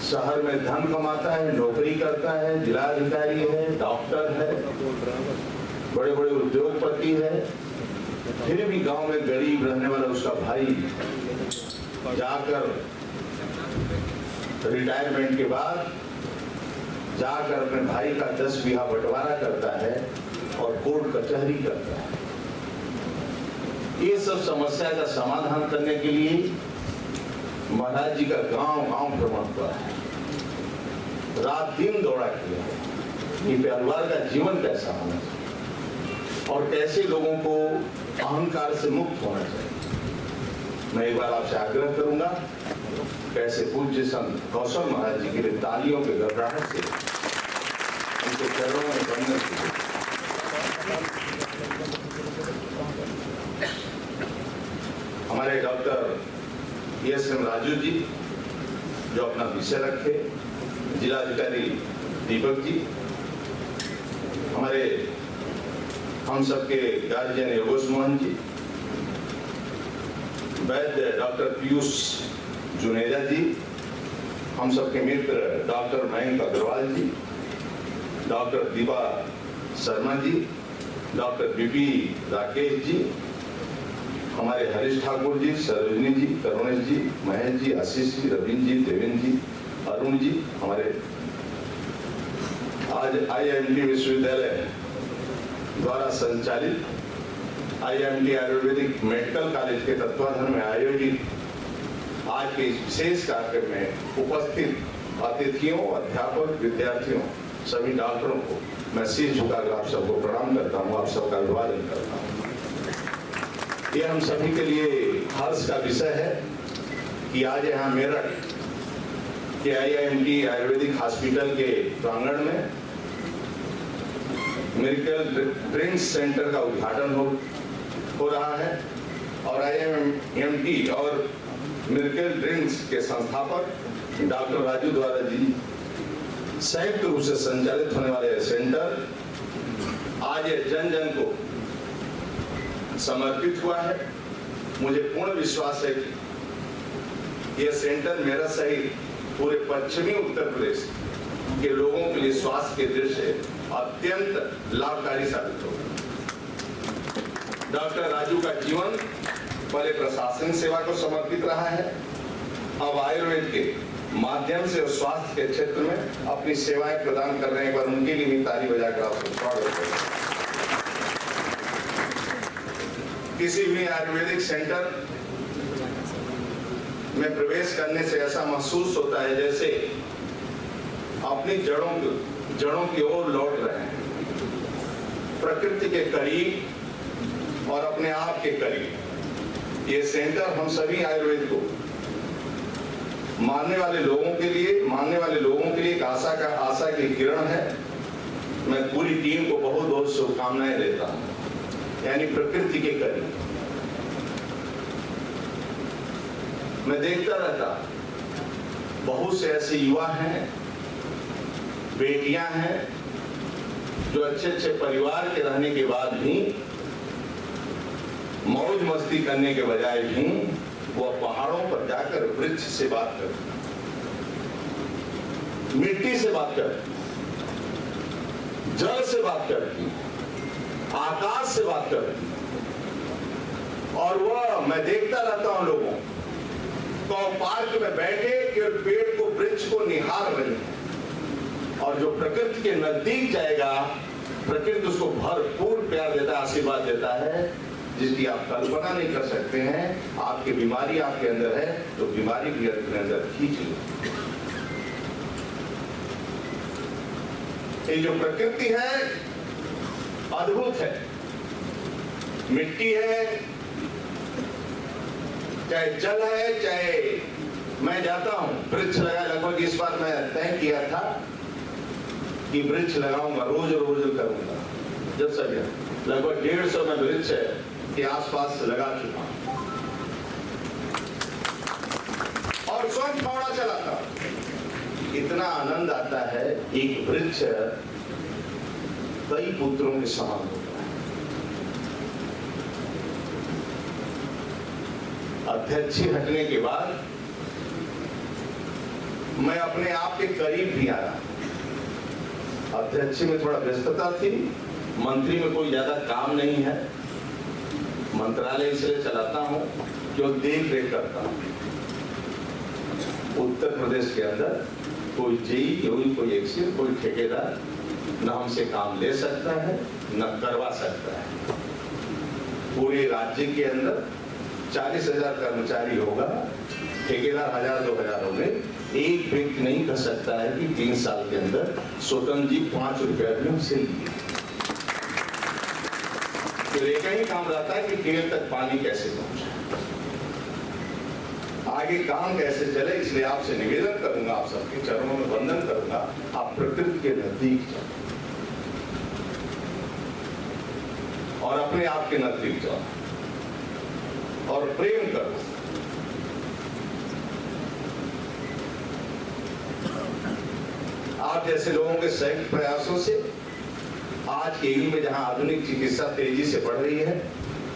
शहर में धन कमाता है, नौकरी करता है, जिलाधिकारी है, डॉक्टर है, बड़े बड़े उद्योगपति है, फिर भी गांव में गरीब रहने वाला उसका भाई जाकर रिटायरमेंट के बाद जाकर अपने भाई का 10 बीघा बंटवारा करता है और कोर्ट कचहरी करता है। ये सब समस्या का समाधान करने के लिए महाराज जी का गांव गांव भ्रमण हुआ है, रात दिन दौड़ा किया है कि परिवार का जीवन कैसा होना चाहिए और कैसे लोगों को अहंकार से मुक्त होना चाहिए। मैं एक बार आपसे आग्रह करूंगा, कैसे पूज्य संत कौशल महाराज जी के लिए तालियों के गड़गड़ाहट से उनके चरणों में बंधन कीजिए। हमारे डॉक्टर ESM राजू जी जो अपना विषय रखे, जिलाधिकारी दीपक जी, हमारे हम सबके गार्जियन योगेश मोहन जी, वैद्य डॉक्टर पीयूष जुनेजा जी, हम सबके मित्र डॉक्टर मयंक अग्रवाल जी, doctor Deepa Sharma ji, doctor BP Rakesh ji, हमारे हरीश ठाकुर जी, सरोजनी जी, करुणेश जी, महेश जी, आशीष जी, रविंद्र जी, देवेंद्र जी, अरुण जी, हमारे आज IMT विश्वविद्यालय द्वारा संचालित IMT आयुर्वेदिक मेडिकल कॉलेज के तत्वाधान में आयोजित आज के इस विशेष कार्यक्रम में उपस्थित अतिथियों, अध्यापक, विद्यार्थियों सभी डॉक्टरों को मैं सिर झुकाकर आप सबको प्रणाम करता हूँ, आप सबका अभिवादन करता हूँ। ये हम सभी के लिए हर्ष का विषय है कि आज यहाँ मेरठ के IIMT आयुर्वेदिक हॉस्पिटल के प्रांगण में मिरेकल ड्रिंक्स सेंटर का उद्घाटन हो रहा है और IIMT और मिरेकल ड्रिंक्स के संस्थापक डॉक्टर राजू द्वारा जी संयुक्त रूप से संचालित होने वाले सेंटर आज जन जन को समर्पित हुआ है। मुझे पूर्ण विश्वास है कि यह सेंटर मेरा सहित पूरे पश्चिमी उत्तर प्रदेश के लोगों के लिए स्वास्थ्य के दृष्टि से अत्यंत लाभकारी साबित होगा। डॉक्टर राजू का जीवन पहले प्रशासनिक सेवा को समर्पित रहा है, अब आयुर्वेद के माध्यम से और स्वास्थ्य के क्षेत्र में अपनी सेवाएं प्रदान कर रहे हैं। एक बार उनके लिए भी ताली बजाकर आपको स्वागत करें। किसी भी आयुर्वेदिक सेंटर में प्रवेश करने से ऐसा महसूस होता है जैसे अपनी जड़ों की ओर लौट रहे हैं, प्रकृति के करीब और अपने आप के करीब। ये सेंटर हम सभी आयुर्वेद को मानने वाले लोगों के लिए एक आशा की किरण है। मैं पूरी टीम को बहुत बहुत शुभकामनाएं देता हूं। यानी प्रकृति के करीब मैं देखता रहता, बहुत से ऐसे युवा हैं, बेटियां हैं जो अच्छे परिवार के रहने के बाद भी मौज मस्ती करने के बजाय भी वो पहाड़ों पर जाकर वृक्ष से बात करती, मिट्टी से बात करती, जल से बात करती, आकाश से बात करती। और वह मैं देखता रहता हूं लोगों तो पार्क में बैठे केवल पेड़ को वृक्ष को निहार रहे हैं। और जो प्रकृति के नजदीक जाएगा, प्रकृति उसको भरपूर प्यार देता है, आशीर्वाद देता है, जिसकी आप कल्पना नहीं कर सकते हैं। आपकी बीमारी आपके अंदर है तो बीमारी भी अपने अंदर खींच लो। ये जो प्रकृति है अद्भुत है, मिट्टी है, चाहे जल है, चाहे मैं जाता हूं वृक्ष लगा, लगभग इस बार मैं तय किया था कि वृक्ष लगाऊंगा, रोज करूंगा। जब सब लगभग 150 में वृक्ष के आसपास लगा चुका हूं और स्वयं फावड़ा चलाता हूं। इतना आनंद आता है। एक वृक्ष कई पुत्रों के समान होता है। अध्यक्षी हटने के बाद मैं अपने आप के करीब भी आया। अध्यक्षी में थोड़ा व्यस्तता थी, मंत्री में कोई ज्यादा काम नहीं है, मंत्रालय इसलिए चलाता हूं जो देख रेख करता हूं। उत्तर प्रदेश के अंदर कोई जेई, कोई एक्सीन, कोई ठेकेदार न हमसे काम ले सकता है न करवा सकता है। पूरे राज्य के अंदर 40,000 कर्मचारी होगा, ठेकेदार 1,000-2,000 होंगे। एक व्यक्ति नहीं कर सकता है कि 3 साल के अंदर स्वतंत्र जी 5 रुपया भी हमसे लिए। फिर एक ही काम रहता है कि खेत तक पानी कैसे पहुंचे, आगे काम कैसे चले। इसलिए आपसे निवेदन करूंगा, आप सबके चरणों में वंदन करूंगा, आप प्रकृति के नजदीक जाओ और अपने आप के नजदीक जाओ और प्रेम करो। आप जैसे लोगों के संयुक्त प्रयासों से आज के युग में जहां आधुनिक चिकित्सा तेजी से बढ़ रही है,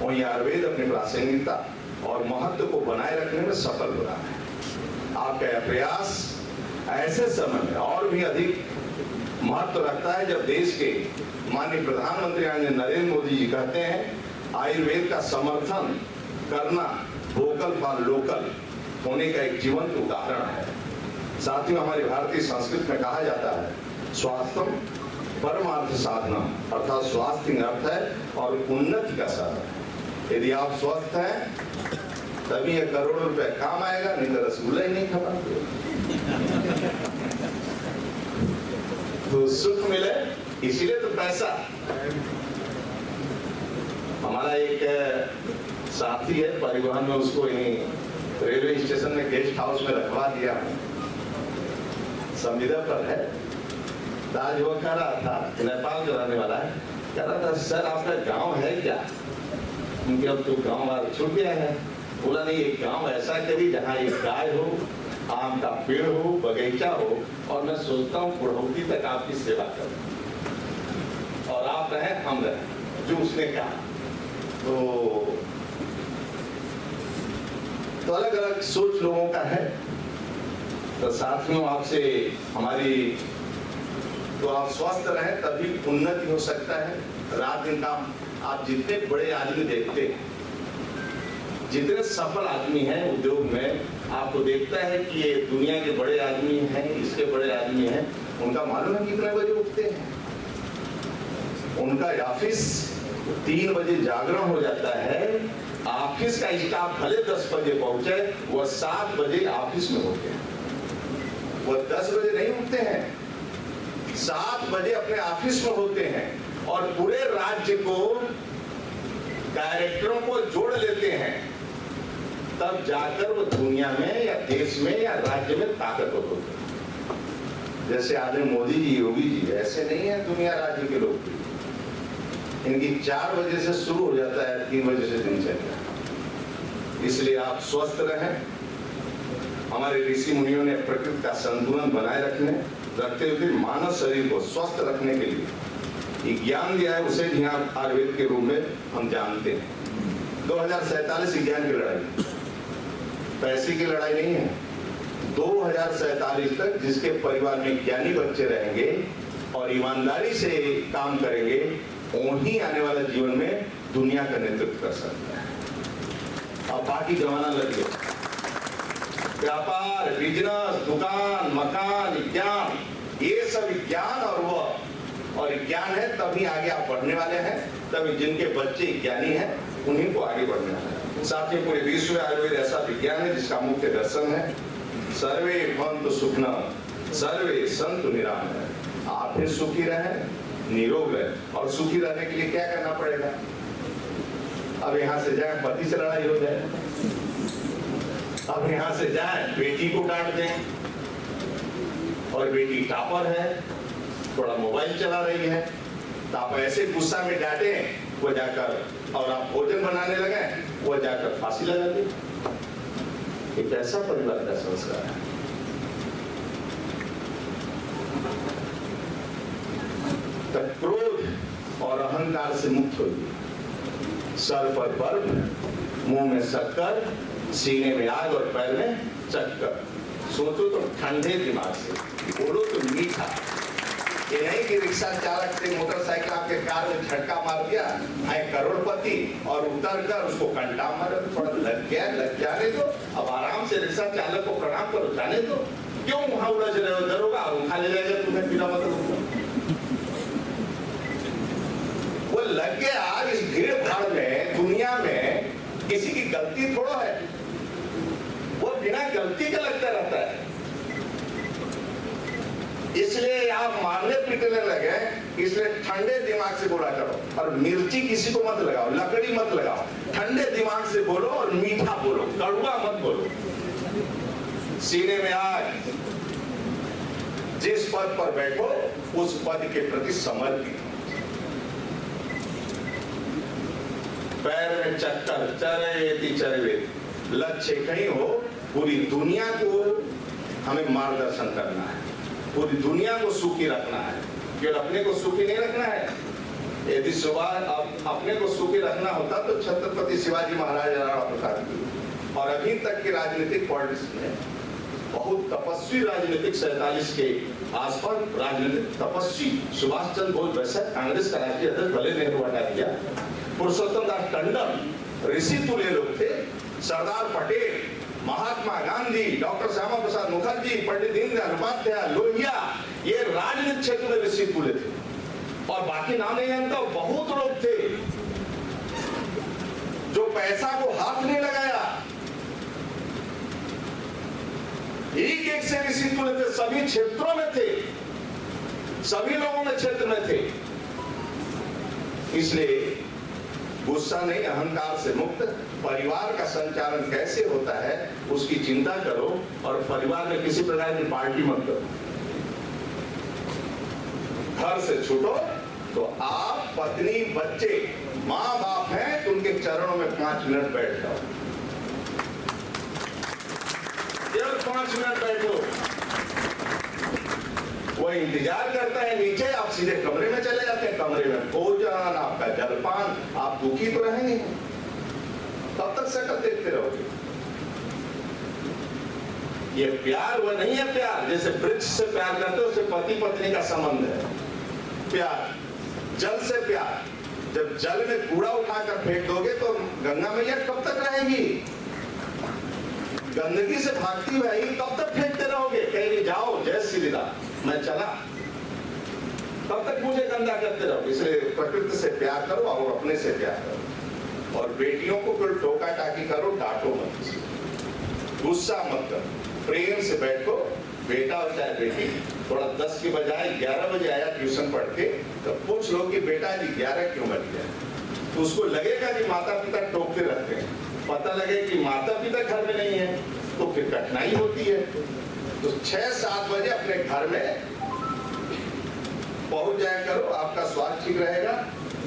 वहीं आयुर्वेद अपनी प्रासंगिकता और महत्व को बनाए रखने में सफल हो रहा है। आपका यह प्रयास ऐसे समय में और भी अधिक महत्व रखता है जब देश के माननीय प्रधानमंत्री नरेंद्र मोदी जी कहते हैं आयुर्वेद का समर्थन करना वोकल फॉर लोकल होने का एक जीवंत उदाहरण है। साथियों, हमारी भारतीय संस्कृति में कहा जाता है स्वास्थ्यम परमार्थ साधना, अर्थात स्वास्थ्य अर्थ है और उन्नति का साधन है। यदि आप स्वस्थ हैं तभी ये करोड़ों रुपए काम आएगा, नहीं तो रसगुल्ला ही नहीं खा पाते। तो सुख मिले, इसीलिए तो पैसा। हमारा एक साथी है परिवहन में, उसको यहीं रेलवे स्टेशन में गेस्ट हाउस में रखवा दिया हूँ, संविदा पर है। आज वो कह रहा था, नेपाल का रहने वाला है, कह रहा था सर आपका गांव है क्या? उनके अब तो गांव वाला छूट गया है। बोला नहीं, एक गांव ऐसा कभी जहाँ एक गाय हो, आम का पेड़ हो, बगीचा हो, और मैं सोचता हूँ बुढ़ौती तक आपकी सेवा करूं, और आप रहे हम रहे, जो उसने कहा। तो अलग अलग सोच लोगों का है। तो साथियों, आपसे हमारी, तो आप स्वस्थ रहें तभी उन्नति हो सकता है। रात दिन काम, आप जितने बड़े आदमी देखते हैं, जितने सफल आदमी हैं उद्योग में, आपको देखता है कि ये दुनिया के बड़े आदमी हैं, इसके बड़े आदमी हैं, उनका मालूम है कितने बजे उठते हैं? उनका ऑफिस 3 बजे जागरण हो जाता है। ऑफिस का स्टाफ भले 10 बजे पहुंचे, वह 7 बजे ऑफिस में होते हैं। वह 10 बजे नहीं उठते हैं, 7 बजे अपने ऑफिस में होते हैं, और पूरे राज्य को, डायरेक्टरों को जोड़ लेते हैं। तब जाकर वो दुनिया में या देश में या राज्य में ताकतवर होते हैं। जैसे आदमी मोदी जी, योगी जी, ऐसे नहीं है दुनिया राज्य के लोग। इनकी 4 बजे से शुरू हो जाता है, 3 बजे से दिनचर्या। इसलिए आप स्वस्थ रहें। हमारे ऋषि मुनियों ने प्रकृति का संतुलन बनाए रखते हुए मानव शरीर को स्वस्थ रखने के लिए ज्ञान दिया है। उसे भी हम आयुर्वेद के रूप में हम जानते हैं। 2047 ज्ञान की लड़ाई, पैसे की लड़ाई नहीं है। 2047 तक जिसके परिवार में ज्ञानी बच्चे रहेंगे और ईमानदारी से काम करेंगे, वही आने वाला जीवन में दुनिया का नेतृत्व कर सकता है। अब बाकी जमाना लग गया, व्यापार, बिजनेस, दुकान, मकान, ज्ञान, ये सब ज्ञान और ज्ञान है, तभी आगे आप बढ़ने वाले हैं। तभी जिनके बच्चे ज्ञानी हैं, उन्हीं को आगे बढ़ना है। साथ ही पूरे विश्व में आयुर्वेद ऐसा विज्ञान है जिसका मुख्य दर्शन है सर्वे भवन्तु सुखिनः, सर्वे सन्तु निरामयाः। आप भी सुखी रहें, निरोग रहें। और सुखी रहने के लिए क्या करना पड़ेगा? अब यहाँ से जाए पति से लड़ाई हो जाए, अब यहाँ से जाए बेटी को डांट दें, और बेटी टॉपर है, थोड़ा मोबाइल चला रही है, तो आप ऐसे गुस्सा में डांटे वो जाकर, और आप भोजन बनाने लगे वो जाकर फांसी लगा दी। एक ऐसा परिवार का संस्कार है। तब क्रोध और अहंकार से मुक्त होइए। सर पर बर्फ, मुंह में शक्कर, सीने में आग और पैर में चक्कर। सोचो तो ठंडे दिमाग से, बोलो तो मीठा। ये नहीं कि रिक्शा चालक से मोटरसाइकिल आपके कार में झटका मार दिया, आए करोड़पति, और उतर कर उसको कंटा मारे, थोड़ा लग जाने दो। अब आराम से रिक्शा चालक को प्रणाम करो, जाने दो। क्यों वहां उलझ रहे हो? दरोगा और उठा ले जाएगा तुम्हें बिना मतलब। वो लग गया इस भीड़ भाड़ में, दुनिया में किसी की गलती थोड़ा है, वो बिना गलती के लगता रहता है। इसलिए आप मारने पीटने लगे, इसलिए ठंडे दिमाग से बोला करो। और मिर्ची किसी को मत लगाओ, लकड़ी मत लगाओ, ठंडे दिमाग से बोलो और मीठा बोलो, कड़वा मत बोलो। सीने में आग, जिस पद पर बैठो उस पद के प्रति समर्पित। पैर में चक्कर, चरवेति चरवेति, लक्ष्य कहीं हो, पूरी दुनिया को हमें मार्गदर्शन करना है, पूरी दुनिया को सुखी रखना है, केवल अपने को सुखी नहीं रखना है। यदि सुबह अपने को सुखी रखना होता तो छत्रपति शिवाजी महाराज राणा प्रताप की और अभी तक के राजनीतिक पॉलिटिक्स में बहुत तपस्वी राजनीतिक 47 के आसपास राजनीतिक तपस्वी सुभाष चंद्र बोस वैसा कांग्रेस का राष्ट्रीय अध्यक्ष भले नेहरू हटा दिया, पुरुषोत्तम दास टंडन ऋषि तुल्य लोग थे, सरदार पटेल, महात्मा गांधी, डॉक्टर श्यामा प्रसाद मुखर्जी, पंडित दीनदयाल उपाध्याय, लोहिया, ये राजनीतिक क्षेत्र में ऋषि तुल्य थे। और बाकी नाम नहीं जानता, बहुत लोग थे जो पैसा को हाथ नहीं लगाया। एक से ऋषि तुल्य थे, सभी क्षेत्रों में थे, सभी लोगों में क्षेत्र में थे। इसलिए गुस्सा नहीं, अहंकार से मुक्त परिवार का संचालन कैसे होता है उसकी चिंता करो, और परिवार में किसी प्रकार की पार्टी मत करो। घर से छूटो तो आप, पत्नी, बच्चे, माँ बाप हैं तो उनके चरणों में 5 मिनट बैठ जाओ, केवल 5 मिनट बैठो। वो इंतजार करता है नीचे, आप सीधे कमरे में चले जाते हैं। कमरे में भोजन, आपका जलपान, आप दुखी तो रहेंगे, तब तक शक्ल देखते रहोगे। ये प्यार वो नहीं है प्यार जैसे वृक्ष से प्यार करते हो, उससे पति पत्नी का संबंध है। प्यार जल से प्यार, जब जल में कूड़ा उठाकर फेंक दोगे तो गंगा मैया कब तक रहेगी? गंदगी से भागती हुई तब तक फेंकते रहोगे, कहेंगे जाओ जय श्री राम मैं चला, तब तक मुझे गंदा करते रहोगे। इसलिए प्रकृति से प्यार करो और अपने से प्यार करो। और बेटियों को फिर टोका टाकी करो, डांटो मत, गुस्सा मत करो, प्रेम से बैठो। बेटा और चाहे बेटी थोड़ा 10 के बजाय 11 बजे आया ट्यूशन पढ़ के, तो पूछ लो कि बेटा जी 11 क्यों बज गया? तो उसको लगेगा कि माता पिता टोकते रहते हैं। पता लगे कि माता पिता घर में नहीं है तो फिर कठिनाई होती है। तो 6-7 बजे अपने घर में पहुंच जाया करो, आपका स्वास्थ्य ठीक रहेगा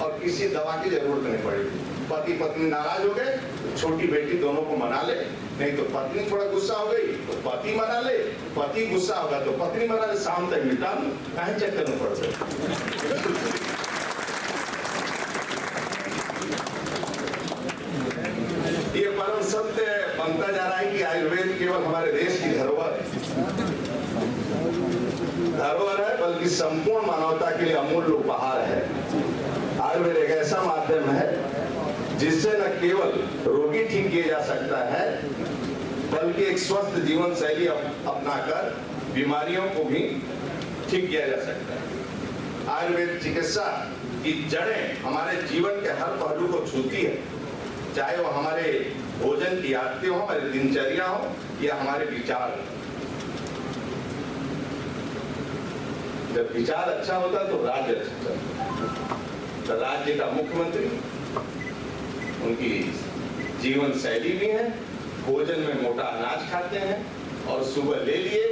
और किसी दवा की जरूरत नहीं पड़ेगी। पति पत्नी नाराज हो गए तो छोटी बेटी दोनों को मना ले, नहीं तो पत्नी थोड़ा गुस्सा हो गई तो पति मना ले, पति गुस्सा होगा तो पत्नी मना ले, शाम तक मिटा लो, कहीं चक्कर में पड़ गए। ये परम सत्य बनता जा रहा है कि आयुर्वेद केवल हमारे देश की धरोहर है, बल्कि संपूर्ण मानवता के लिए अमूल्य उपहार है। आयुर्वेद एक ऐसा माध्यम है जिससे न केवल रोगी ठीक किया जा सकता है, बल्कि एक स्वस्थ जीवन शैली अपनाकर बीमारियों को भी ठीक किया जा सकता है। आयुर्वेद चिकित्सा की जड़ें हमारे जीवन के हर पहलू को छूती है, चाहे वो हमारे भोजन की आदतें हो, हमारी दिनचर्या हो या हमारे विचार। जब विचार अच्छा होता तो राज्य अच्छा चलता। तो राज्य का मुख्यमंत्री, उनकी जीवन शैली भी है, भोजन में मोटा अनाज खाते हैं और सुबह ले लिए,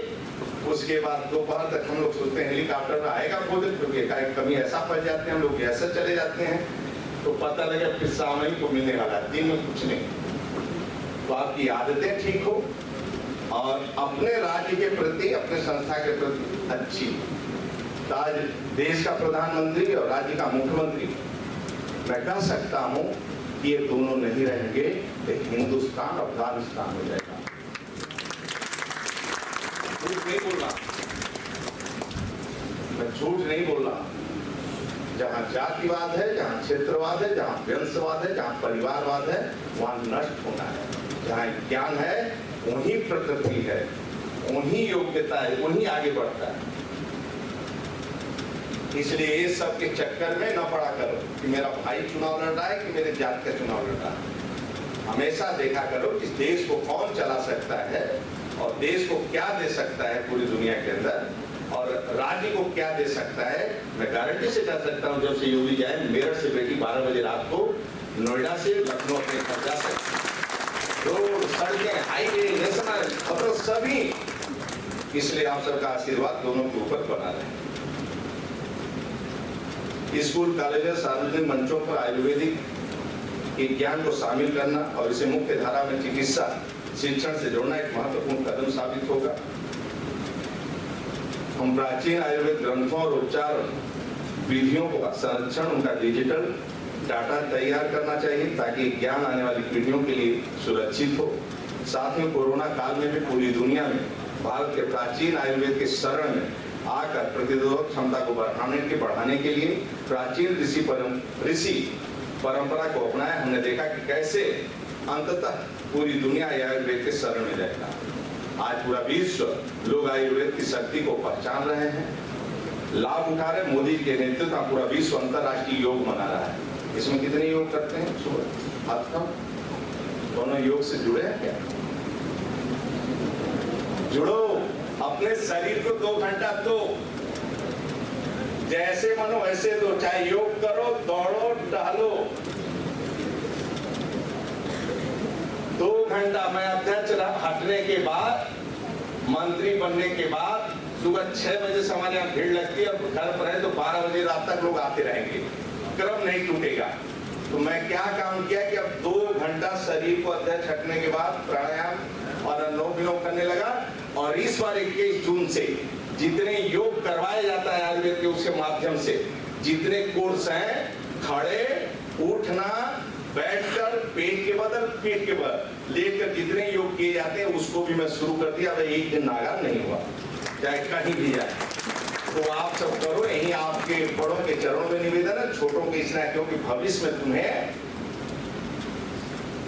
उसके बाद दोपहर तक हम लोग सोचते हैं हेलीकॉप्टर में आएगा भोजन, क्योंकि कभी ऐसा फंस जाते हैं हम लोग, ऐसा चले जाते हैं तो पता लगे फिर शाम ही को मिलने वाला, दिन में कुछ नहीं। तो आपकी आदतें ठीक हो और अपने राज्य के प्रति, अपने संस्था के प्रति अच्छी। आज देश का प्रधानमंत्री और राज्य का मुख्यमंत्री, मैं कह सकता हूं कि ये दोनों नहीं रहेंगे तो हिंदुस्तान अफगानिस्तान हो जाएगा। झूठ नहीं बोल रहा, मैं झूठ नहीं बोल रहा। जहां जातिवाद है, जहां क्षेत्रवाद है, जहां वंशवाद है, जहां परिवारवाद है, वहां नष्ट होना है। जहां ज्ञान है वहीं प्रकृति है, वहीं योग्यता है, वहीं आगे बढ़ता है। इसलिए ये सब के चक्कर में न पड़ा करो कि मेरा भाई चुनाव लड़ रहा है कि मेरे जात का चुनाव लड़ रहा है। हमेशा देखा करो कि देश को कौन चला सकता है और देश को क्या दे सकता है पूरी दुनिया के अंदर, और राज्य को क्या दे सकता है। मैं गारंटी से कह सकता हूं, जब से योगी जाए, मेरठ से बेटी 12 बजे रात को नोएडा से लखनऊ अपने घर जा सकती। रोड, सड़कें, हाईवे, नेशनल खबर सभी। इसलिए आप सबका आशीर्वाद दोनों के ऊपर बना रहे। स्कूल, कॉलेज, सार्वजनिक मंचों पर आयुर्वेदिक ज्ञान को शामिल करना और इसे मुख्य धारा में चिकित्सा शिक्षण से जोड़ना एक महत्वपूर्ण कदम साबित होगा। हम प्राचीन आयुर्वेद ग्रंथों और उपचार विधियों का संरक्षण, उनका डिजिटल डाटा तैयार करना चाहिए ताकि ज्ञान आने वाली पीढ़ियों के लिए सुरक्षित हो। साथ में कोरोना काल में भी पूरी दुनिया में भारत के प्राचीन आयुर्वेद के शरण में आकर प्रतिरोधक क्षमता को बढ़ाने के लिए प्राचीन ऋषि परंपरा को अपनाया। हमने देखा कि कैसे अंततः पूरी दुनिया आयुर्वेद के शरण में जाएगा। आज पूरा विश्व लोग आयुर्वेद की शक्ति को पहचान रहे हैं, लाभ उठा रहे। मोदी के नेतृत्व में पूरा विश्व अंतर्राष्ट्रीय योग मना रहा है। इसमें कितने योग करते हैं? सुबह हाथ कम, दोनों योग से जुड़े हैं क्या? जुड़ो, अपने शरीर को 2 घंटा दो। जैसे मनो वैसे दो, चाहे योग करो, दौड़ो, टहलो। 2 घंटा मैं अध्यक्ष हटने के बाद, मंत्री बनने के बाद सुबह 6 बजे से हमारे यहाँ भीड़ लगती है, और घर पर है तो 12 बजे रात तक लोग आते रहेंगे, क्रम नहीं टूटेगा। तो मैं क्या काम किया कि अब 2 घंटा शरीर को अध्यक्ष हटने के बाद प्राणायाम और अनुलोम विलोम करने लगा। और इस बार 21 जून से जितने योग करवाया जाता है आयुर्वेद के उसके माध्यम से, जितने कोर्स हैं, खड़े, उठना, बैठकर, पेट के बदल, पीठ के बदल लेकर जितने योग किए जाते हैं उसको भी मैं शुरू कर दिया। भाई एक दिन नागा नहीं हुआ, चाहे कहीं भी जाए। तो आप सब करो, यही आपके बड़ों के चरणों में निवेदन है, छोटों के इसलिए क्योंकि भविष्य में तुम्हें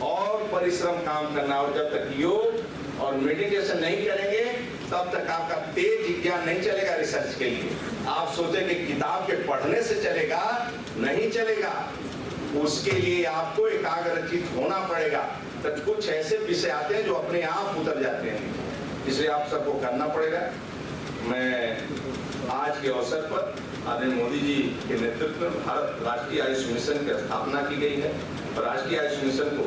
और परिश्रम काम करना। और जब तक योग और मेडिटेशन नहीं करेंगे तब तक आपका तेज ज्ञान नहीं चलेगा रिसर्च के लिए। आप सोचे कि किताब के पढ़ने से चलेगा, नहीं चलेगा। उसके लिए आपको एकाग्रचित होना पड़ेगा। तो कुछ ऐसे विषय आते हैं जो अपने आप उतर जाते हैं, इसलिए आप सबको करना पड़ेगा। मैं आज के अवसर पर आदरणीय मोदी जी के नेतृत्व में भारत राष्ट्रीय आयुष मिशन की स्थापना की गई है। और राष्ट्रीय आयुष मिशन को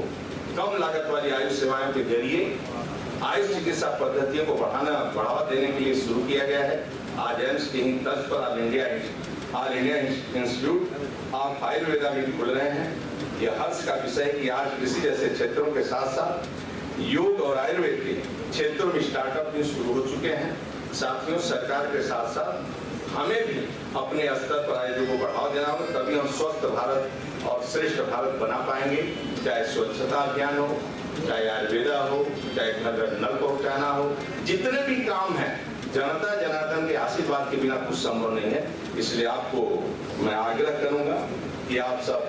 कम लागत वाली आयुष सेवाओं के जरिए आयुष चिकित्सा पद्धतियों को बढ़ावा देने के लिए शुरू किया गया है। आज एम्स की ही तर्ज पर all India institute of Ayurveda भी खुल रहे हैं। यह हर्ष का विषय है कि आज कृषि जैसे क्षेत्रों के साथ साथ योग और आयुर्वेद के क्षेत्रों में स्टार्टअप भी शुरू हो चुके हैं। साथियों, सरकार के साथ साथ हमें भी अपने स्तर पर आयुर्वेद को बढ़ावा देना होगा, तभी हम स्वस्थ भारत और श्रेष्ठ भारत बना पाएंगे। चाहे स्वच्छता अभियान हो, चाहे आयुर्वेदा हो, चाहे घर घर नल पहुंचाना हो, जितने भी काम हैं, जनता जनार्दन के आशीर्वाद के बिना कुछ संभव नहीं है। इसलिए आपको मैं आग्रह करूंगा कि आप सब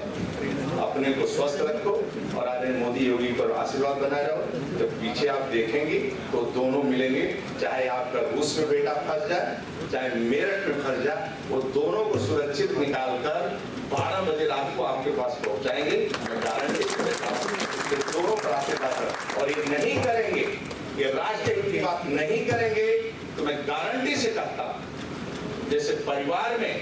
अपने को स्वस्थ रखो और आदरणीय मोदी योगी पर आशीर्वाद बनाए रहो। जब पीछे आप देखेंगे तो दोनों मिलेंगे, चाहे आपका रूस में बेटा फंस जाए, चाहे मेरठ में फंस जाए, वो दोनों को सुरक्षित निकालकर 12 बजे रात को आपके पास पहुंचाएंगे। मैं गारंटी देता हूं कि दोनों पर आशीर्वाद। और ये नहीं करेंगे, ये राष्ट्र हित की बात नहीं करेंगे, तो मैं गारंटी से कहता हूं जैसे परिवार में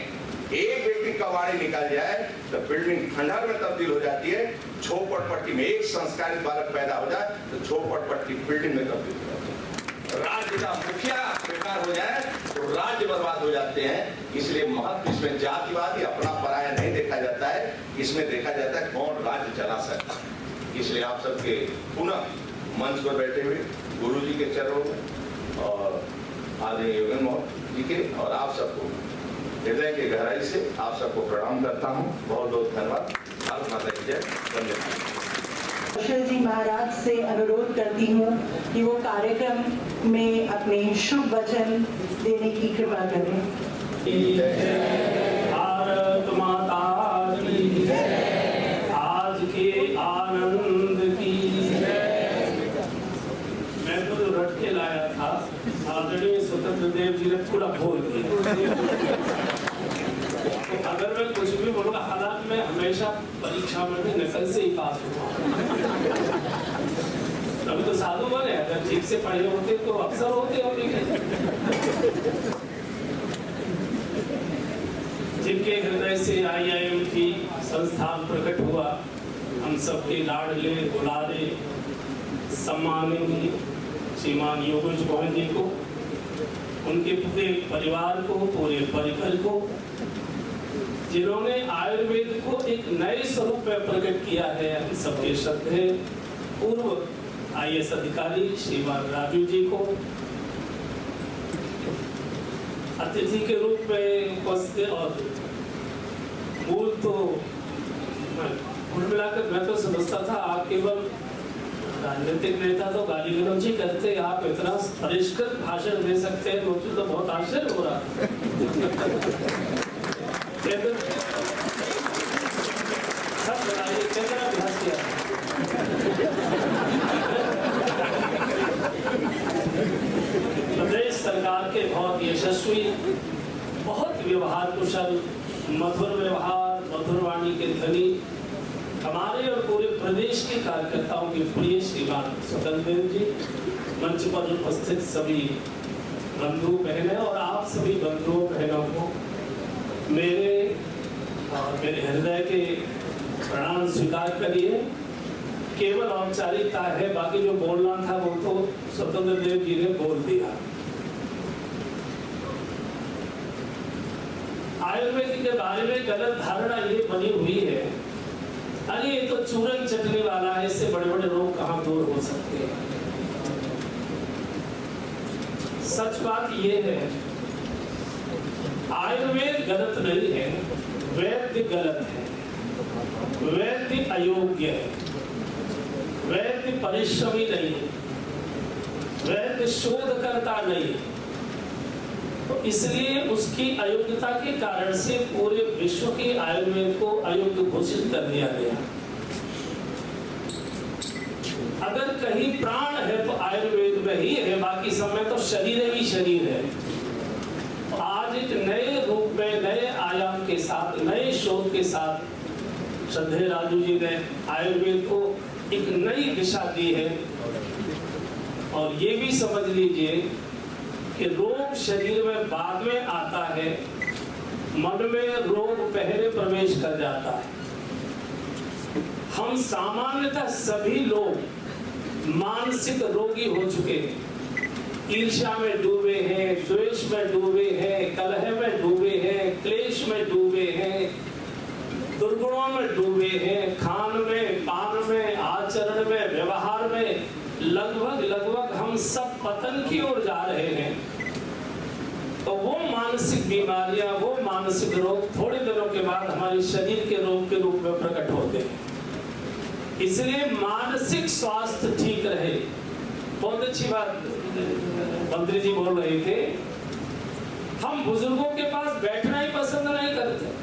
एक व्यक्ति कबाड़ी निकल जाए तो बिल्डिंग खंडहर में तब्दील हो जाती है। झोपड़पट्टी में एक संस्कारित बालक पैदा हो जाए तो झोपड़पट्टी बिल्डिंग में तब्दील हो जाती है। राज्य का मुखिया बेकार हो जाए तो राज्य बर्बाद हो जाते हैं। इसलिए महत्व इसमें जातिवादी अपना पराया नहीं देखा जाता है, इसमें देखा जाता है कौन राज्य चला सकता है। इसलिए आप सबके पुनः मंच पर बैठे हुए गुरु जी के चरणों में और आदरणीय योगेन मोहन जी के और आप सबको हृदय के गहराई से आप सबको प्रणाम करता हूँ। बहुत बहुत धन्यवाद। भारत माता की जय। वंदे मातरम। कौशल जी महाराज से अनुरोध करती हूँ कि वो कार्यक्रम में अपने शुभ वचन देने की कृपा करें। भारत माता की आज के आनंद की मैं तो रट के लाया था, आदरणीय स्वतंत्र देव जी ने पूरा बोल दिया। अगर मैं कुछ भी बोलूँगा, हालांकि मैं हमेशा परीक्षा में भी नकल से ही पास हुआ। अभी तो साधु बने, अगर ठीक से पढ़े होते तो अफसर होते होंगे। जिनके हृदय से IIM की संस्थान प्रकट हुआ, हम सबके लाडले दुलारे सम्माननीय श्रीमान योगेश मोहन जी को, उनके पूरे परिवार को, पूरे परिकर को, जिन्होंने आयुर्वेद को एक नए स्वरूप में प्रकट किया है। हम सबके श्रद्धेय पूर्व IAS अधिकारी श्रीमान राजू जी को अतिथि के रूप में उपस्थित, और मूल तो कुल मिलाकर मैं तो समझता था आप केवल राजनीतिक नेता तो गाली गलौज ही करते, आप इतना परिष्कृत भाषण दे सकते हैं, मुझे तो बहुत आश्चर्य हो रहा। सब बताइए कैसा अभ्यास किया। प्रदेश सरकार के बहुत यशस्वी, बहुत व्यवहार कुशल, मधुर व्यवहार, मधुर वाणी के धनी हमारे और पूरे प्रदेश के कार्यकर्ताओं के प्रिय श्रीमान स्वतंत्र देव जी, मंच पर उपस्थित सभी बंधु बहनें और आप सभी बंधुओं बहनों को मेरे और मेरे हृदय के प्रणाम स्वीकार करिए। केवल औपचारिकता है, बाकी जो बोलना था वो तो स्वतंत्र देव जी ने बोल दिया। आयुर्वेद के बारे में गलत धारणा ये बनी हुई है, अरे ये तो चूरन चटने वाला है, इससे बड़े बड़े रोग कहाँ दूर हो सकते हैं। सच बात ये है, आयुर्वेद गलत नहीं है, वैद्य गलत है, वैद्य अयोग्य है, वैद्य परिश्रमी नहीं है, वैद्य शोधकर्ता नहीं है। तो इसलिए उसकी अयोग्यता के कारण से पूरे विश्व के आयुर्वेद को अयोग्य घोषित कर दिया गया। अगर कहीं प्राण है तो आयुर्वेद में ही है, बाकी सब में तो शरीर ही शरीर है। आज एक नए रूप में, नए आयाम के साथ, नए शोध के साथ श्रद्धेय राजू जी ने आयुर्वेद को एक नई दिशा दी है। और ये भी समझ लीजिए कि रोग शरीर में बाद में आता है, मन में रोग पहले प्रवेश कर जाता है। हम सामान्यतः सभी लोग मानसिक रोगी हो चुके हैं, ईर्ष्या में डूबे हैं, द्वेष में डूबे हैं, कलह में डूबे हैं, क्लेश में डूबे हैं, दुर्गुणों में डूबे हैं, खान में, पान में, आचरण में, व्यवहार में, लगभग हम सब पतन की ओर जा रहे हैं। तो वो मानसिक बीमारियां, वो मानसिक रोग थोड़े दिनों के बाद हमारे शरीर के रोग के रूप में प्रकट होते हैं। इसलिए मानसिक स्वास्थ्य ठीक रहे। बहुत अच्छी बात मंत्री जी बोल रहे थे, हम बुजुर्गों के पास बैठना ही पसंद नहीं करते।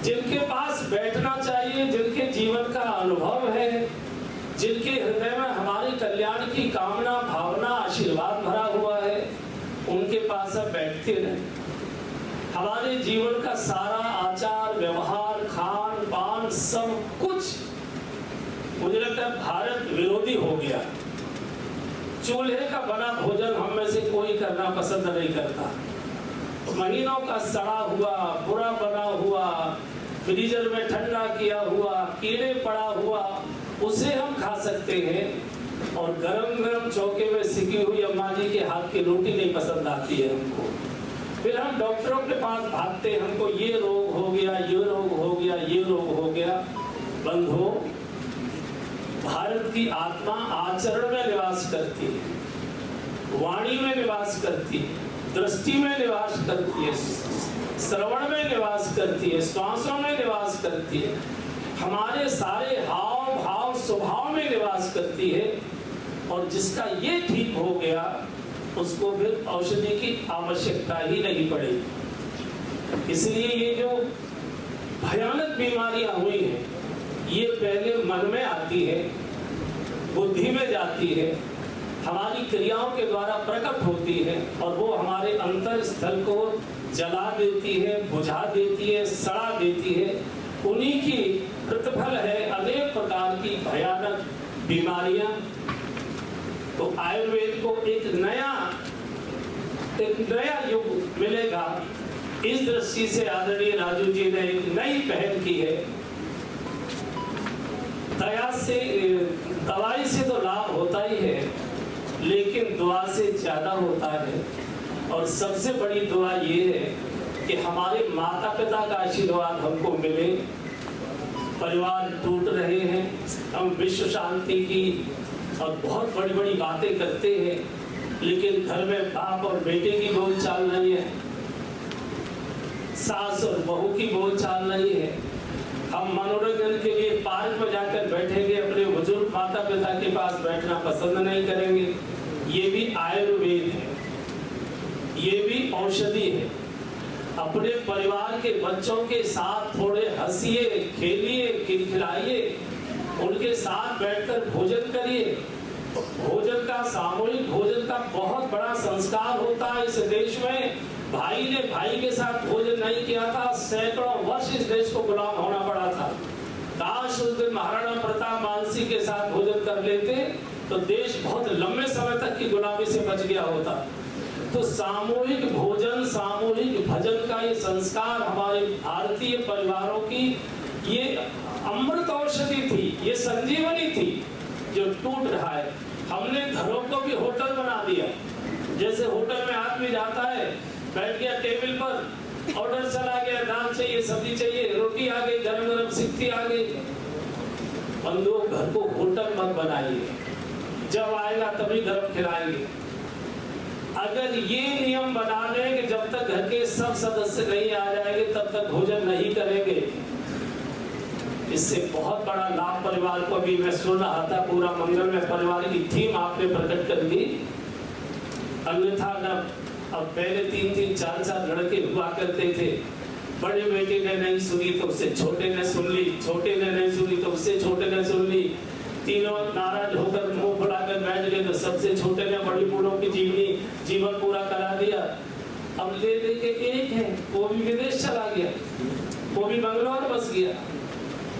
जिनके पास बैठना चाहिए, जिनके जीवन का अनुभव है, जिनके हृदय में हमारे कल्याण की कामना, भावना, आशीर्वाद भरा हुआ है, उनके पास अब बैठते नहीं। हमारे जीवन का सारा आचार व्यवहार, खान पान, सब कुछ मुझे लगता है भारत विरोधी हो गया। चूल्हे का बना भोजन हम में से कोई करना पसंद नहीं करता। महीनों का सड़ा हुआ, बुरा बना हुआ, फ्रीजर में ठंडा किया हुआ, कीड़े पड़ा हुआ, उसे हम खा सकते हैं। और गरम गरम चौके में सिकी हुई अम्मा जी के हाथ की रोटी नहीं पसंद आती है हमको। फिर हम डॉक्टरों के पास भागते हैं, हमको ये रोग हो गया, ये रोग हो गया, ये रोग हो गया। बंधुओं, भारत की आत्मा आचरण में निवास करती है, वाणी में निवास करती है, दृष्टि में निवास करती है, श्रवण में निवास करती है, श्वासों में निवास करती है, हमारे सारे हाव भाव स्वभाव में निवास करती है। और जिसका ये ठीक हो गया, उसको फिर औषधि की आवश्यकता ही नहीं पड़ेगी। इसलिए ये जो भयानक बीमारियां हुई हैं, ये पहले मन में आती है, बुद्धि में जाती है, हमारी क्रियाओं के द्वारा प्रकट होती है, और वो हमारे अंतर स्थल को जला देती है, बुझा देती है, सड़ा देती है। उन्हीं की प्रतिफल है अनेक प्रकार की भयानक बीमारियां। तो आयुर्वेद को एक नया युग मिलेगा। इस दृष्टि से आदरणीय राजू जी ने एक नई पहल की है। दवाई से तो लाभ होता ही है, लेकिन दुआ से ज्यादा होता है। और सबसे बड़ी दुआ ये है कि हमारे माता पिता का आशीर्वाद हमको मिले। परिवार टूट रहे हैं, हम विश्व शांति की और बहुत बड़ी बड़ी बातें करते हैं, लेकिन घर में बाप और बेटे की बोलचाल नहीं है, सास और बहू की बोलचाल नहीं है। हम मनोरंजन के लिए पार्क में जाकर बैठेंगे, अपने बुजुर्ग माता पिता के पास बैठना पसंद नहीं करेंगे। ये भी आयुर्वेद है, ये भी औषधि है। अपने परिवार के बच्चों के साथ थोड़े हंसिए, खेलिए, खिलखिलाइए, उनके साथ बैठकर भोजन करिए। भोजन का, सामूहिक भोजन का बहुत बड़ा संस्कार होता है इस देश में। भाई ने भाई के साथ भोजन नहीं किया था, सैकड़ों वर्ष इस देश को गुलाम होना पड़ा था। काश उस दिन महाराणा प्रताप मानसी के साथ भोजन कर लेते तो देश बहुत लंबे समय तक की गुलामी से बच गया होता। तो सामूहिक भोजन, सामूहिक भजन का ये संस्कार हमारे भारतीय परिवारों की ये अमृत औषधि थी, ये संजीवनी थी जो टूट रहा है। हमने घरों को भी होटल बना दिया। जैसे होटल में आदमी जाता है, बैठ गया टेबल पर, ऑर्डर चला गया, दाल चाहिए, सब्जी चाहिए, रोटी आ गई, गरम गरम सिक्की आ गई। बंधुओं, घर को होटल मत बनाइए, जब आएगा तभी गरम खिलाएंगे। अगर ये नियम बना लें कि जब तक घर के सब सदस्य नहीं आ जाएंगे तब तक भोजन नहीं करेंगे, इससे बहुत बड़ा लाभ परिवार को। भी मैं सुन रहा था, पूरा मंगल में परिवार की थीम आपने प्रकट कर दी। अन्यथा न अब पहले 3-3, 4-4 लड़के हुआ करते थे। बड़े बेटे ने नहीं सुनी तो उससे छोटे ने सुन ली, छोटे ने नहीं सुनी तो उससे छोटे ने सुन ली। तीनों नाराज होकर मुंह फुलाकर बैठ गए तो सबसे छोटे ने बड़ी बूढ़ों की जीवन पूरा करा दिया। अब ले दे के एक है, वो भी विदेश चला गया, वो भी बंगलौर बस गया,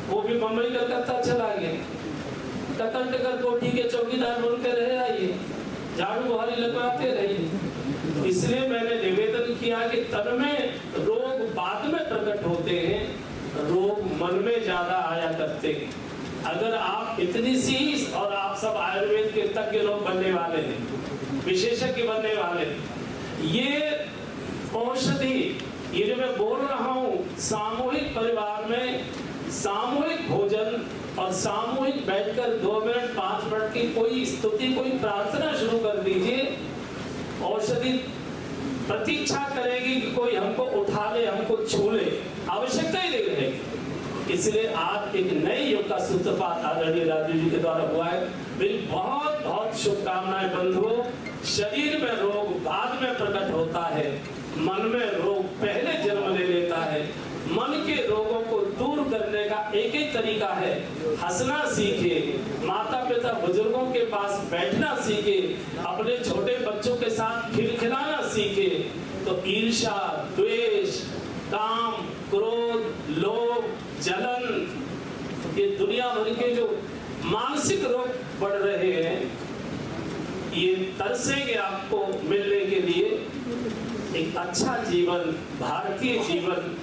वो भी मुंबई कलकत्ता चला गया। कतल टकर कोठी के चौकीदार बनकर रह आइए, झाड़ू बुहारी लगवाते रहिए। इसलिए मैंने निवेदन किया कि तन में रोग बाद में प्रकट होते हैं, रोग मन में ज्यादा आया करते हैं। अगर आप इतनी सी, और आप सब आयुर्वेद के तज्ञ लोग बनने वाले हैं, विशेषज्ञ बनने वाले हैं, ये औषधि, ये जो मैं बोल रहा हूँ, सामूहिक परिवार में सामूहिक भोजन और सामूहिक बैठकर 2 मिनट 5 मिनट की कोई स्तुति, कोई प्रार्थना शुरू कर दीजिए। औषधि प्रतीक्षा करेगी कि कोई हमको उठा ले, हमको छू ले, आवश्यकता ही नहीं रहेगी। इसलिए आज एक नए युग का सूत्रपात आदरणीय राजू जी के द्वारा हुआ है। मेरी बहुत बहुत शुभकामनाएं बंधुओं। शरीर में रोग बाद में प्रकट होता है, मन में रोग पहले जन्म ले लेता है। मन के रोगों को दूर करने का एक ही तरीका है, हंसना सीखे, माता पिता बुजुर्गों के पास बैठना सीखे, अपने छोटे बच्चों के साथ खिलखिलाना सीखे। तो ईर्ष्या, द्वेष, काम, क्रोध, लोभ, जलन, ये दुनिया भर के जो मानसिक रोग बढ़ रहे हैं, ये तरसेंगे आपको मिलने के लिए। एक अच्छा जीवन, भारतीय जीवन,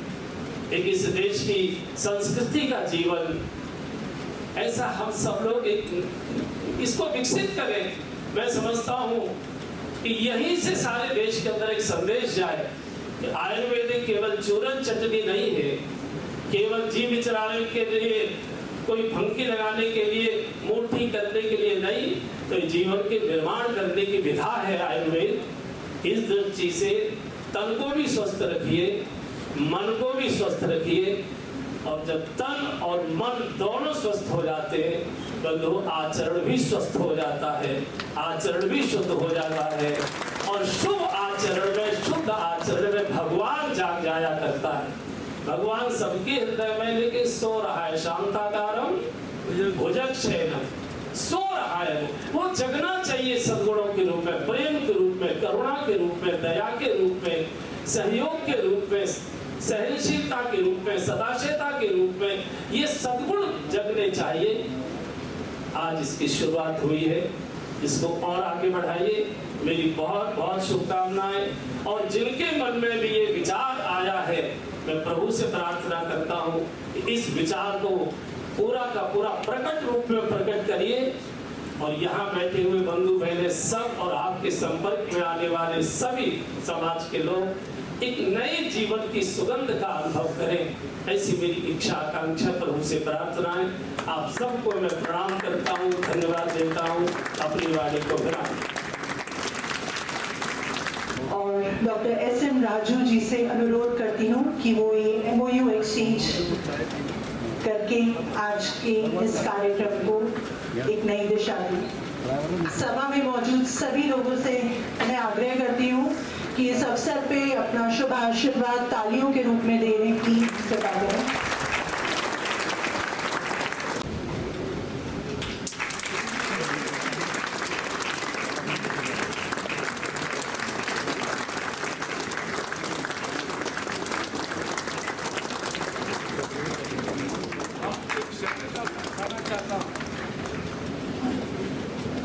एक इस देश की संस्कृति का जीवन, ऐसा हम सब लोग एक इसको विकसित करें। मैं समझता हूँ कि यहीं से सारे देश के अंदर एक संदेश जाए कि आयुर्वेदिक केवल चूरन चटनी नहीं है, केवल जीव विचराने के लिए, कोई फंकी लगाने के लिए, मूर्ति करने के लिए नहीं, तो जीवन के निर्माण करने की विधा है आयुर्वेद। इस दृष्टि से तन को भी स्वस्थ रखिए, मन को भी स्वस्थ रखिए, और जब तन और मन दोनों स्वस्थ हो जाते हैं तो आचरण भी स्वस्थ हो जाता है, आचरण भी शुद्ध हो जाता है। और शुभ आचरण में, शुद्ध आचरण में भगवान जाग जाया करता है। भगवान सबके हृदय में लेके सो रहा है, शांताकारम भुजगशयनम, सो रहा है। वो जगना चाहिए सद्गुणों के रूप में, प्रेम के रूप में, करुणा के रूप में, दया के रूप में, सहयोग के रूप में, सहनशीलता के रूप में, सदाशयता के रूप में, ये सद्गुण जगने चाहिए। आज इसकी शुरुआत हुई है, इसको और आगे बढ़ाइए। मेरी बहुत बहुत शुभकामनाएं। और जिनके मन में भी ये विचार आया है, मैं प्रभु से प्रार्थना करता हूँ कि इस विचार को पूरा का पूरा प्रकट रूप में प्रकट करिए। और यहाँ बैठे हुए बंधु बहने सब और आपके संपर्क में आने वाले सभी समाज के लोग एक नए जीवन की सुगंध का अनुभव करें, ऐसी मेरी इच्छा आकांक्षा प्रभु से प्रार्थना है। आप सबको मैं प्रणाम करता हूँ, धन्यवाद देता हूँ, अपनी वाणी को विराम। और डॉक्टर एस.एम. राजू जी से अनुरोध करती हूँ कि वो ये MOU एक्सचेंज करके आज के इस कार्यक्रम को एक नई दिशा दी। सभा में मौजूद सभी लोगों से मैं आग्रह करती हूँ कि इस अवसर पे अपना शुभ आशीर्वाद तालियों के रूप में देने की कृपा करें।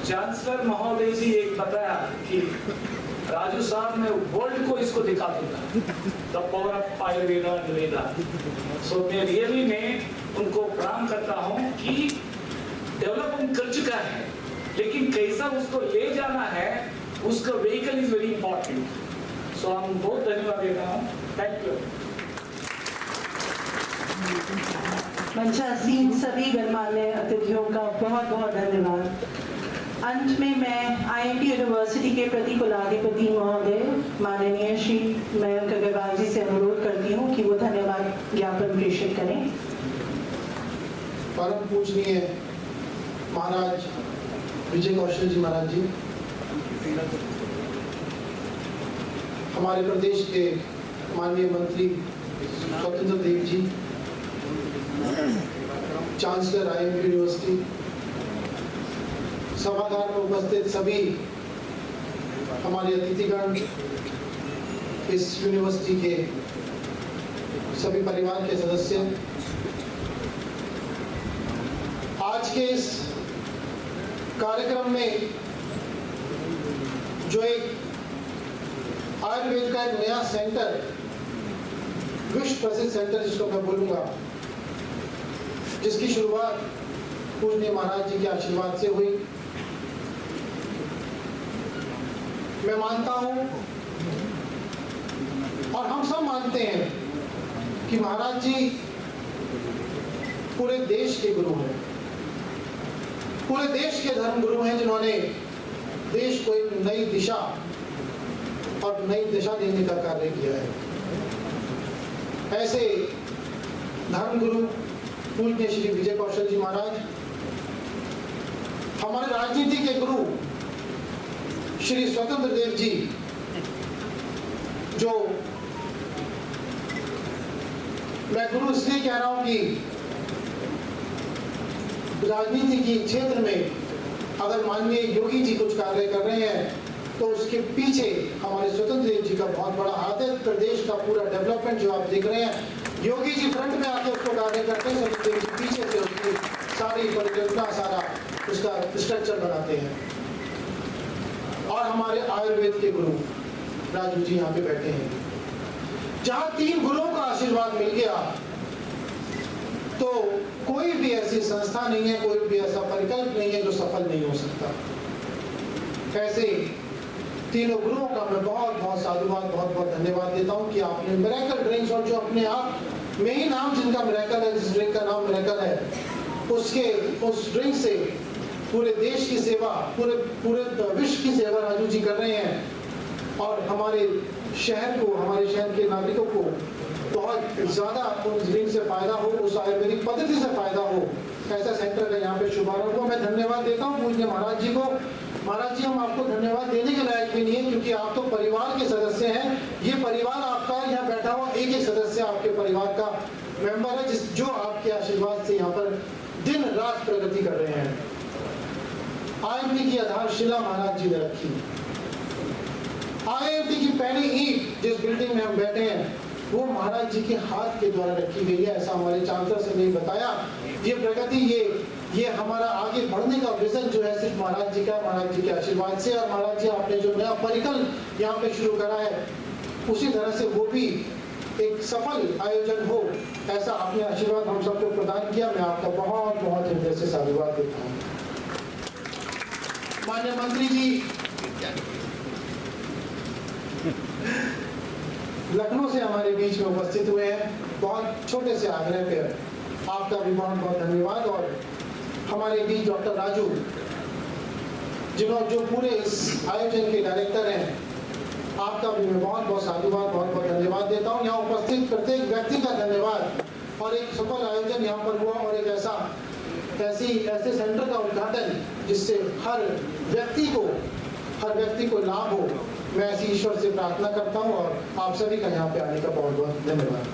चांसलर महोदय जी एक बताया कि राजू साहब मैं वर्ल्ड को इसको दिखा दूंगा, the power of Ayurveda and Veda. So मैं रियली में उनको प्रणाम करता हूँ कि डेवलपमेंट कर चुका है, लेकिन कैसा उसको ले जाना है, उसका व्हीकल इज वेरी इंपॉर्टेंट। सो हम बहुत धन्यवाद देता हूँ, थैंक यू। मंचासीन सभी गणमान्य अतिथियों का बहुत बहुत धन्यवाद। अंत में मैं आईआईटी यूनिवर्सिटी के प्रति कुलाधिपति महोदय माननीय श्री मयंक अग्रवाल जी से अनुरोध करती हूँ कि वो धन्यवाद ज्ञापन प्रेषित करें। परम पूजनीय महाराज विजय कौशल जी महाराज जी, हमारे प्रदेश के माननीय मंत्री स्वतंत्र Dev ji, chancellor IIT university, सभागार में उपस्थित सभी हमारे अतिथिगण, इस यूनिवर्सिटी के सभी परिवार के सदस्य, आज के इस कार्यक्रम में जो एक आयुर्वेद का एक नया सेंटर, विश्व प्रसिद्ध सेंटर जिसको मैं बोलूंगा, जिसकी शुरुआत पूजनीय महाराज जी के आशीर्वाद से हुई। मैं मानता हूं और हम सब मानते हैं कि महाराज जी पूरे देश के गुरु हैं, पूरे देश के धर्म गुरु हैं, जिन्होंने देश को एक नई दिशा और नई दिशा देने का कार्य किया है। ऐसे धर्म गुरु पूज्य श्री विजय कौशल जी महाराज, हमारे राजनीति के गुरु श्री स्वतंत्र देव जी, जो मैं गुरु इसलिए कह रहा हूं कि राजनीति के क्षेत्र में अगर माननीय योगी जी कुछ कार्य कर रहे हैं तो उसके पीछे हमारे स्वतंत्र देव जी का बहुत बड़ा हाथ है। प्रदेश का पूरा डेवलपमेंट जो आप देख रहे हैं, योगी जी फ्रंट में आके उसको कार्य करते हैं, स्वतंत्र देव जी पीछे से उसकी सारी परिकल्पना, सारा उसका स्ट्रक्चर बनाते हैं। और हमारे आयुर्वेद के गुरु राजू जी यहाँ पे बैठे हैं। जहाँ 3 गुरुओं का आशीर्वाद मिल गया तो कोई भी ऐसी संस्था नहीं है, कोई भी ऐसा परिकल्प नहीं है जो सफल नहीं हो सकता। ऐसे तीनों गुरुओं का मैं बहुत बहुत साधुवाद, बहुत बहुत धन्यवाद देता हूँ कि आपने मिरेकल ड्रिंक्स, और जो अपने आप में ही नाम जिनका मिरेकल है, जिस ड्रिंक का नाम मिरेकल है, उस ड्रिंक से पूरे देश की सेवा, पूरे विश्व की सेवा राजू जी कर रहे हैं। और हमारे शहर को, हमारे शहर के नागरिकों को बहुत ज़्यादा उस ड्रिंक से फायदा हो, उस आयुर्वेदिक पद्धति से फायदा हो, ऐसा सेंटर का यहाँ पे शुभारंभ हुआ। मैं धन्यवाद देता हूँ पूज्य महाराज जी को। महाराज जी, हम आपको धन्यवाद देने के लायक भी नहीं है, क्योंकि आप तो परिवार के सदस्य हैं। ये परिवार आपका, यहाँ बैठा हुआ एक एक सदस्य आपके परिवार का मेंबर है, जो आपके आशीर्वाद से यहाँ पर दिन रात प्रगति कर रहे हैं। आईआईटी की आधारशिला महाराज जी ने रखी। आईआईटी की पहली ईंट जिस बिल्डिंग में हम बैठे हैं वो महाराज जी के हाथ के द्वारा रखी गई है, ऐसा हमारे चांसलर से नहीं बताया। ये प्रगति, ये हमारा आगे बढ़ने का विजन जो है सिर्फ महाराज जी का, महाराज जी के आशीर्वाद से। और महाराज जी आपने जो नया परिकल यहाँ पे शुरू करा है, उसी तरह से वो भी एक सफल आयोजन हो, ऐसा आपने आशीर्वाद हम सबको प्रदान किया। मैं आपका बहुत बहुत हृदय से साधुवाद देता हूँ। माननीय मंत्री जी लखनऊ से हमारे बीच में उपस्थित हुए हैं, बहुत छोटे से आग्रह पे आपका भी बहुत बहुत धन्यवाद। और हमारे बीच डॉक्टर राजू, जो पूरे इस आयोजन के डायरेक्टर हैं, आपका भी मैं बहुत बहुत साधुवाद, बहुत बहुत धन्यवाद देता हूँ। यहाँ उपस्थित प्रत्येक व्यक्ति का धन्यवाद। और एक सफल आयोजन यहाँ पर हुआ, और एक ऐसे सेंटर का उद्घाटन जिससे हर व्यक्ति को लाभ हो, मैं ऐसी ईश्वर से प्रार्थना करता हूँ। और आप सभी का यहाँ पे आने का बहुत बहुत धन्यवाद।